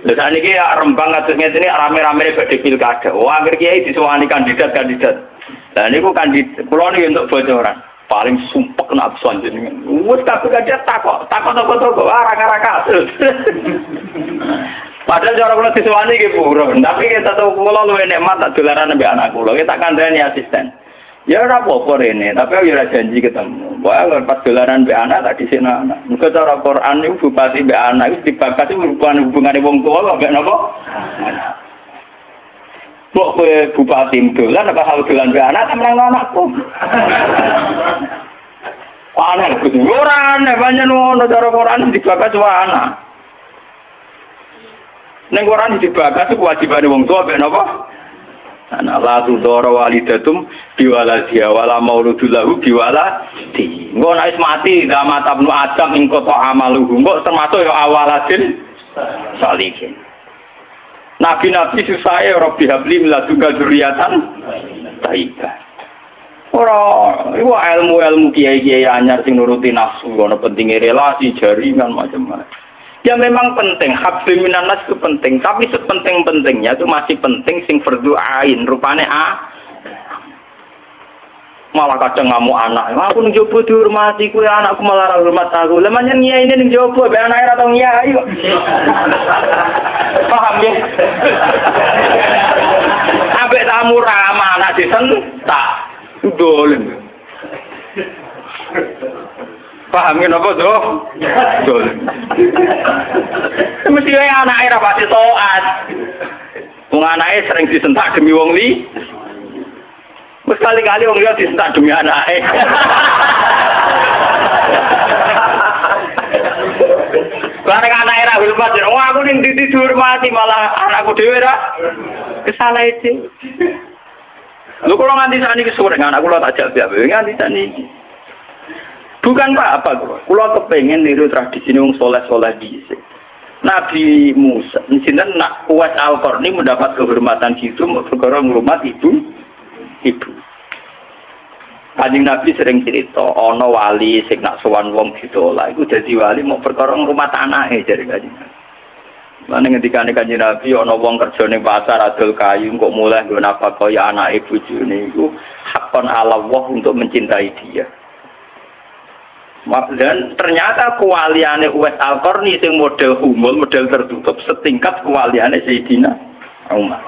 Lha saniki Rembang kados ngene rame-rame badhe pilkada. Wah, akhir kiai disewani kandidat. Lah niku kandidat kula niki untuk bocoran. Paling sumpek nak absen jenengan. Wis kabeh kandidat takok toko ora kasus. Padahal cara kula disewani nggih buron, tapi kita tahu kula luwih nikmat tak dolaran ambek anak kula. Kita kandhani asisten. Ya ora apa-apa rene, tapi aku ora janji ketemu. Pokoke pas dolaran mbek anak tak dhisik anak. Muga cara Quran niku bupati mbek anak wis dibakas hubungane wong tuwa mbek napa? Kok kowe bupati dolan apa hal dolan mbek anak menang anakku. Aneh kudu ora aneh pancen ngono cara Quran dibakas wae anak. Ning Quran dibakas kewajibane wong tuwa mbek napa? Anak la tudara walidatum biwaladiha wala mauludul lahu biwaladi. Engko nek wis mati zaman tabnu Adam ing kota amaluhu engko termasuk ya awaladin salihin. Nabi-nabi susahe Rabbi habli miladunka dzurriatan thayyibah. Ora iku ilmu-ilmu kiai-kiai anyar sing nuruti nafsu ono pentinge relasi jaringan macam-macam. Ya memang penting, habli minanas itu penting, tapi sepenting-pentingnya itu masih penting sing fardhu ain, rupane malah kadang ngamuk anak. Aku ning jowo dihormati, kuwi anakku malah ora hormat aku. Lah manyen nyai ning jowo be anake ora tau nyai kok. Paham ya? Sampai tamu ramah anak disentak. Dolen. Paham ya napa, Dok? Dolen. Mesti wae anake ra pasti taat. Wong anake sering disentak demi wong li. Wes kali-kali wong liya disentak demi anake. Bareng anake ra hormat, wah aku ning dihormati malah anakku dhewe ra kesalah iki. Lho kalau nganti saat ini sore anak kula tak jawab nganti saat ini. Bukan apa kula kepengen niru tradisi wong saleh-saleh dhisik. Nabi Musa, sinten nak Uwais Al-Qarni mendapat kehormatan itu perkara ngrumat ibu. Kanjeng Nabi sering cerita, ana wali sing nak sowan wong ditolak iku dadi wali mau perkara ngrumat anake jare Kanjeng Nabi. Lan ngendikane Kanjeng Nabi ana wong kerja ning pasar adol kayu kok mulai nggo nafkah kaya anake bojone iku hakon ala Allah untuk mencintai dia. Dan ternyata kewaliane Uwais Al-Qarni sing model humul, model tertutup setingkat kewaliane Sayyidina Umar.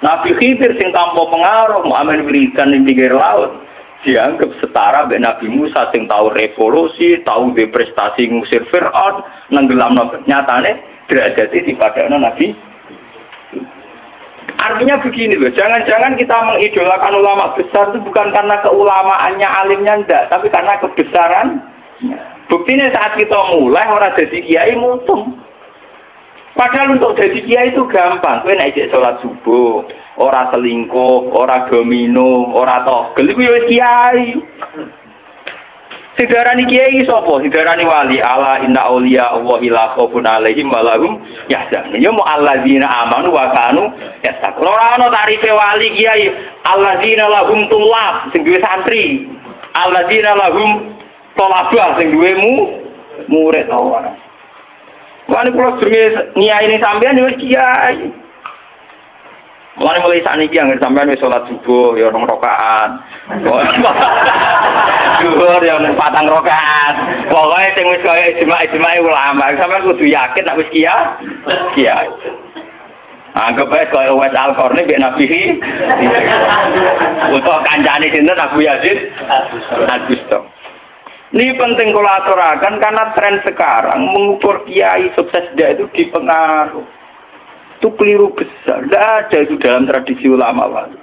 Nabi Khidir sing tanpa pengaruh amen wiridan ning pinggir laut dianggap setara mbek Nabi Musa sing tahu revolusi, tahu prestasi ngusir Firaun, nenggelamno nyatane derajate dipadakno Nabi. Artinya begini loh, jangan-jangan kita mengidolakan ulama besar itu bukan karena keulamaannya, alimnya enggak, tapi karena kebesaran. Buktinya saat kita mulai orang jadi kiai mutung. Padahal untuk jadi kiai itu gampang. Kowe nek sholat subuh, ora selingkuh, ora domino, ora togel, iku ya kiai. Sidarani kiai sapa? Sidarani wali. Ala inna auliya Allahi la khaufun alaihim wa lahum yahzanun. Ya mu alladzina amanu wa kanu yattaqun. Ora ana tarife wali kiai. Alladzina lahum tulab sing duwe santri. Alladzina lahum thalabah sing duwe murid ora. Wani kula jenenge nyaine sampean ya kiai. Mulai mulai saat ini yang sampai sholat subuh ya orang rokaat, zuhur ya patang rokaat. Pokoknya sing wis kaya ijma ulama, sampai kudu yakin nak wis kiai. Anggap ae kaya Uwais Al-Qarni mbek Nabi. Utawa kancane sinten Abu Yazid Al-Bustami. Ini penting kula aturaken karena tren sekarang mengukur kiai sukses dia itu dipengaruh. Itu keliru besar. Tidak ada itu dalam tradisi ulama wali.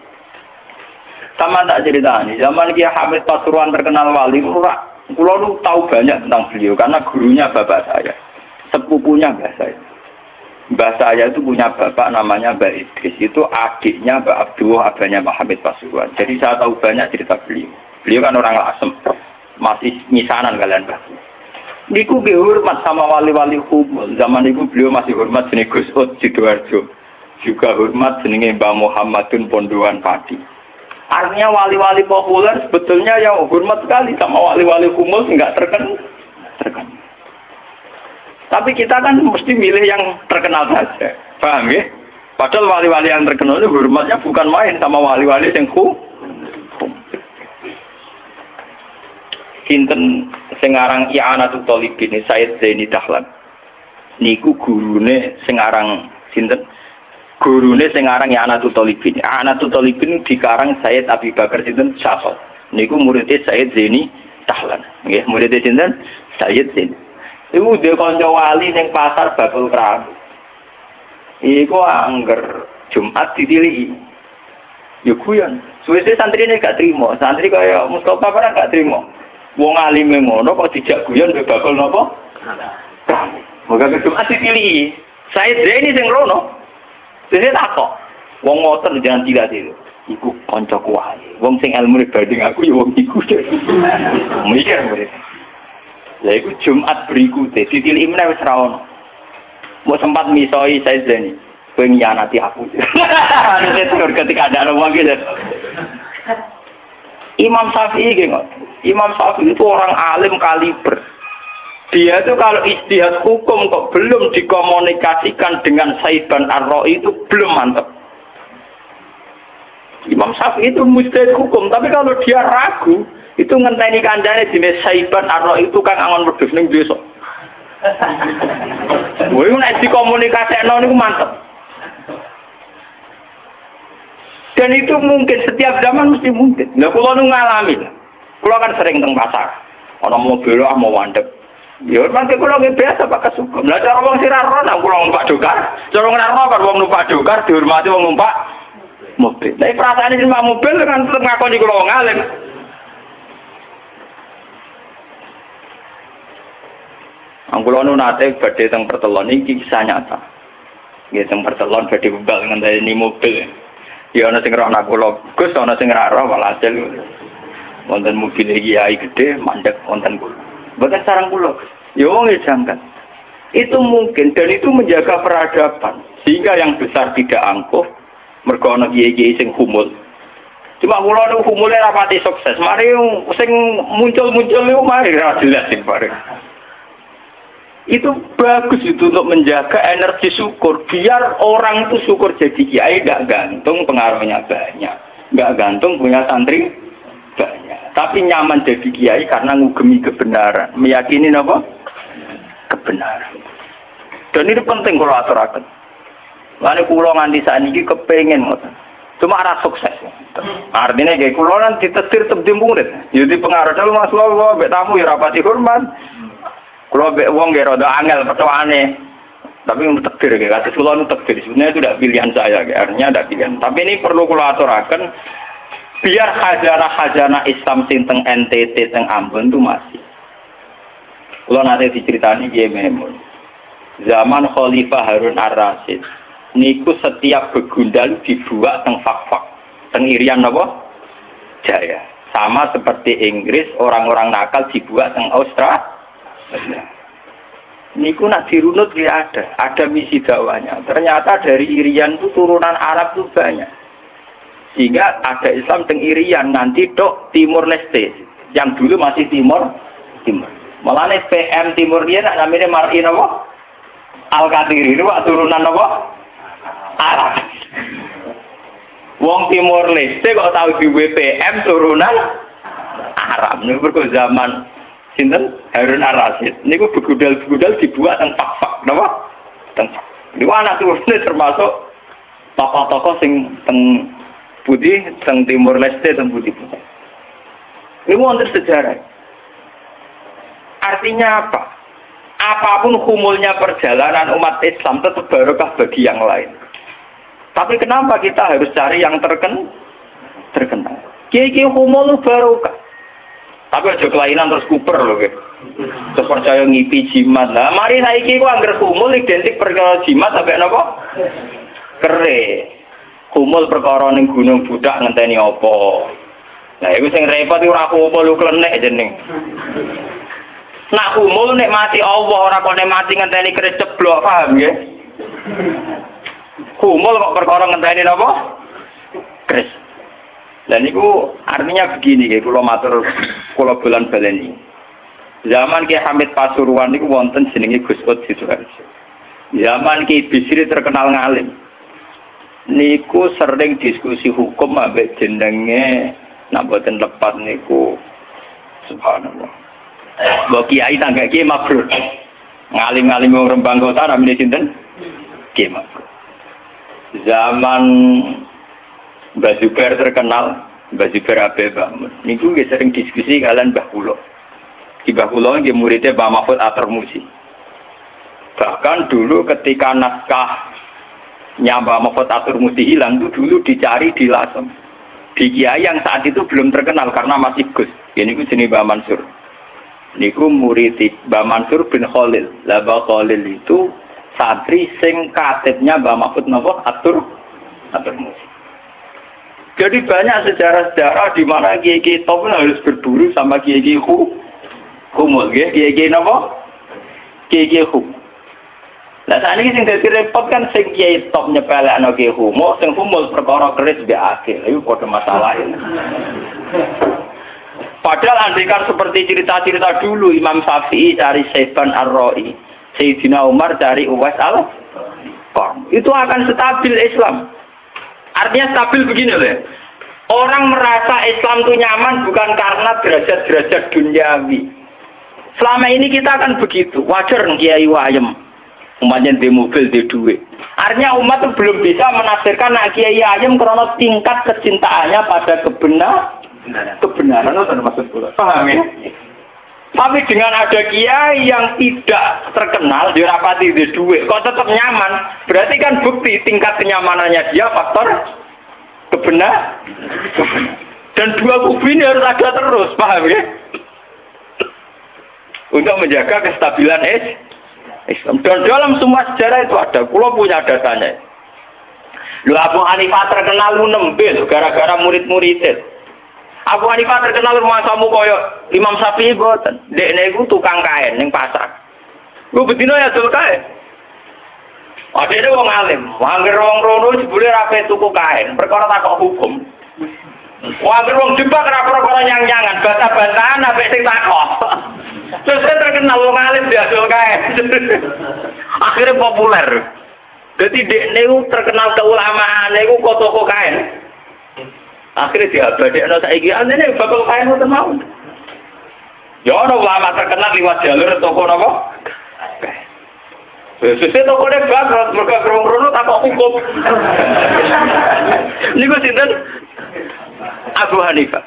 Sama tak cerita nih. Zaman Kiai Hamid Pasuruan terkenal wali, Kulo tahu banyak tentang beliau karena gurunya bapak saya, sepupunya mbah saya. Mbah saya itu punya bapak namanya Mbak Idris. Itu adiknya Mbak Abdullah, abahnya Mbak Hamid Pasuruan. Jadi saya tahu banyak cerita beliau. Beliau kan orang Lasem, masih misanan kalian Mbak. Niku hormat sama wali-wali humul. Zaman itu beliau masih hormat jenenge Gus Ud Sidoarjo. Juga hormat jenenge Mbah Muhammadun Pondoan Padi. Artinya wali-wali populer sebetulnya yang hormat sekali sama wali-wali humul enggak terkenal. Tapi kita kan mesti milih yang terkenal saja. Paham ya? Padahal wali-wali yang terkenal itu hormatnya bukan main sama wali-wali yang Sinten sing aran I'anatul Thalibin Sayyid Zaini Dahlan. Niku gurune sing aran sinten? Gurune sing aran I'anatul Thalibin. I'anatul Thalibin dikarang Sayyid Abi Bakar sinten Syafal. Niku muridé Sayyid Zaini Dahlan. Nggih, muridé sinten? Sayyid Zaini. Iku dhewe kanca wali ning pasar Bakul Prabu. Iku angger Jumat ditiliki. Ya guyon. Suwe-suwe santrine gak trimo. Santri kaya Mustofa kan gak trimo. Wong alime ngono kok dijak guyon mbek bakul napa? Moga Jumat dipilih. Saya dene sing rono. Dene takok. Wong ngoten jangan tidak itu. Iku kancaku wae. Wong sing ilmu banding aku ya wong iku. Mikir murid. Lah iku Jumat berikute dipilih meneh wis ra ono. Mau sempat misoi saya dene. Kowe nyanati aku. Nek ketika ada wong iki. Imam Syafi'i Imam Syafi'i itu orang alim kaliber. Dia itu kalau ijtihad hukum kok belum dikomunikasikan dengan Saiban Ar-Ra'i itu belum mantap. Imam Syafi'i itu mujtahid hukum, tapi kalau dia ragu, itu ngenteni kancane dene Saiban Ar-Ra'i itu kan angon wedhus ning desa. Woi nek dikomunikasekno niku mantap. Dan itu mungkin setiap zaman mesti mungkin. Nah, kalau nu ngalami, kalau kan sering teng pasar, orang mau belok, mau wandep. Ya, nanti kalau biasa pakai suka. Nah, cara orang siraro, nah kalau numpak dokar, cara orang siraro kan orang numpak dokar dihormati orang numpak mobil. Tapi perasaan ini numpak mobil kan tetap ngakoni kalau orang alim. Angkulo nu nate badhe teng pertelon iki kisah nyata. Nggih teng pertelon badhe bebal ngendani mobil. Ya ana sing roh nak kula, Gus ana sing ora roh walhasil. Wonten mobil kiai gede mandek wonten kula. Mboten sareng kula. Ya wong jangkat. Itu mungkin dan itu menjaga peradaban. Sehingga yang besar tidak angkuh mergo ana kiai-kiai sing humul. Cuma kula niku humule rapati sukses. Mari sing muncul-muncul niku mari ra jelas sing bareng. Itu bagus itu untuk menjaga energi syukur. Biar orang itu syukur jadi kiai tidak gantung pengaruhnya banyak. Nggak gantung punya santri banyak. Tapi nyaman jadi kiai karena ngugemi kebenaran. Meyakini apa? Kebenaran. Dan ini penting kalau aturakan. Lalu kulo nganti saat ini kepengen. Cuma arah sukses. Artinya kayak kulo nanti ditetir tebdi murid. Jadi pengaruh dulu mas lo tamu ya rapati hormat. Kalau wong nggak rada angel percoane, tapi untuk takdir kayak kata kulo untuk takdir sebenarnya itu tidak pilihan saya, artinya tidak pilihan. Tapi ini perlu kulo aturakan, biar khazanah Islam sing teng NTT teng Ambon itu masih. Kulo nanti diceritani Kiai Memun. Zaman Khalifah Harun Ar-Rasyid, niku setiap begundal dibuat teng fak-fak, teng Irian apa? Jaya. Sama seperti Inggris, orang-orang nakal dibuat teng Australia. Niku nak dirunut ya ada misi dakwahnya. Ternyata dari Irian itu turunan Arab itu banyak. Sehingga ada Islam teng Irian nanti dok Timur Leste yang dulu masih Timur. Malah PM Timur dia namanya Mar'in apa? Al-Qatiri itu turunan apa? Arab. Wong Timur Leste kok tahu di WPM turunan Arab. Niku berko zaman sinten Harun Ar-Rasyid niku begudal dibuat teng fak-fak napa teng niku anak turune termasuk tokoh-tokoh sing teng Budi teng Timur Leste teng Budi niku wonten sejarah. Artinya apa? Apapun humulnya perjalanan umat Islam tetap barokah bagi yang lain. Tapi kenapa kita harus cari yang terkenal? Kiai humul barokah. Tapi aja kelainan terus kuper loh, terus percaya ngipi jimat. Nah, mari saiki ku angger kumul identik perkara jimat sampai napa? Kere. Kumul perkara ning gunung budak ngenteni apa? Nah, iku sing repot iku ora apa lu klenek jeneng. Nak kumul nek mati Allah ora kok nek mati ngenteni keris ceblok, paham nggih? Kumul kok perkara ngenteni napa? Keris. Dan itu artinya begini, kalau matur, kalau bulan baleni. Zaman Ki Hamid Pasuruan itu wonten jenenge Gus Ud Sidoarjo. Zaman Ki Bisri terkenal ngalim. Niku sering diskusi hukum ambek jenenge nak boten lepat niku subhanallah. Mbok kiai tangga Ki Mabrur. Ngalim-ngalim wong Rembang Kota namine sinten? Ki Mabrur. Zaman Mbah Zubair terkenal, Mbah Zubair Abe Bangun. Niku nggih sering diskusi kalian Mbah Kulo. Di Mbah Kulo nggih muridnya Mbah Mahfud At-Tirmidzi. Bahkan dulu ketika naskahnya Mbah Mahfud At-Tirmidzi hilang itu dulu dicari di Lasem. Di kiai yang saat itu belum terkenal karena masih Gus. Ya niku jenenge Mbah Mansur. Niku murid Mbah Mansur bin Khalil. Lah Mbah Khalil itu santri sing katibnya Mbah Mahfud At-Tirmidzi. Jadi banyak sejarah-sejarah di mana kiai-kiai top harus berburu sama kiai-kiai humul, kiai-kiai napa? Kiai-kiai humul. Nah saat ini sing dadi repot kan sing kiai top nyepelekno kiai humul, sing humul perkara keris mbek akil. Iku padha masalah ini. Padahal andikan seperti cerita-cerita dulu Imam Syafi'i cari Saiban Ar-Ra'i, Sayyidina Umar cari Uwais al-Qarni. Itu akan stabil Islam. Artinya stabil begini loh. Orang merasa Islam itu nyaman bukan karena derajat-derajat duniawi. Selama ini kita akan begitu. Wajar kiai wayem. Umatnya di mobil, di duit. Artinya umat itu belum bisa menafsirkan nak kiai ayem karena tingkat kecintaannya pada kebenaran. Itu maksud gue. Paham ya? Tapi dengan ada kiai yang tidak terkenal, dirapati di duit, kok tetap nyaman, berarti kan bukti tingkat kenyamanannya dia faktor kebenaran. Dan dua kubu ini harus ada terus, paham ya? Untuk menjaga kestabilan Islam. Dan dalam semua sejarah itu ada, kalau punya datanya. Lho Abu Hanifah terkenal nembe gara-gara murid-muridnya. Abu Hanifah terkenal rumasamu koyo Imam Syafi'i boten. Dekne iku tukang kain ning pasar. Lu bedino ya dul kain. Adene wong alim, anggere wong rono jebule ra tuku kain, perkara takok hukum. Anggere wong jebak ra perkara nyang-nyangan, bantah-bantahan apik sing takok. Terus terkenal wong alim diadol kain. Akhirnya populer. Jadi dekne terkenal keulamaan iku kok toko kain. Akhirnya diabadekno saiki anene bakal kain ngoten mau. Ya ana ulama terkenal liwat jalur toko napa? Sesuk toko nek bangkrut mergo krungu takok hukum. Niku sinten? Abu Hanifah.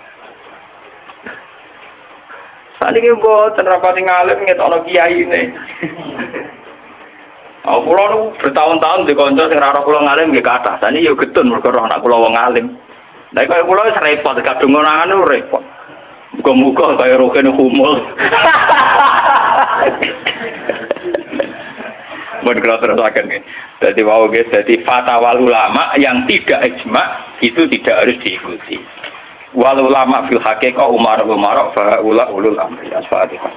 Saniki mboten rapati ngalim ngetokno kiai ne. Kula nu bertahun-tahun di kanca sing ora kula ngalim nggih kathah. Saniki yo getun mergo anak kula wong alim. Lah kaya kula wis repot kadung ngono repot. Muga-muga kaya rohene humul. Buat kalau terusakan nih. Jadi wow guys, jadi fatwa ulama yang tidak ijma itu tidak harus diikuti. Wal ulama fil haqiqah umar fa ulul amri as-fatihah.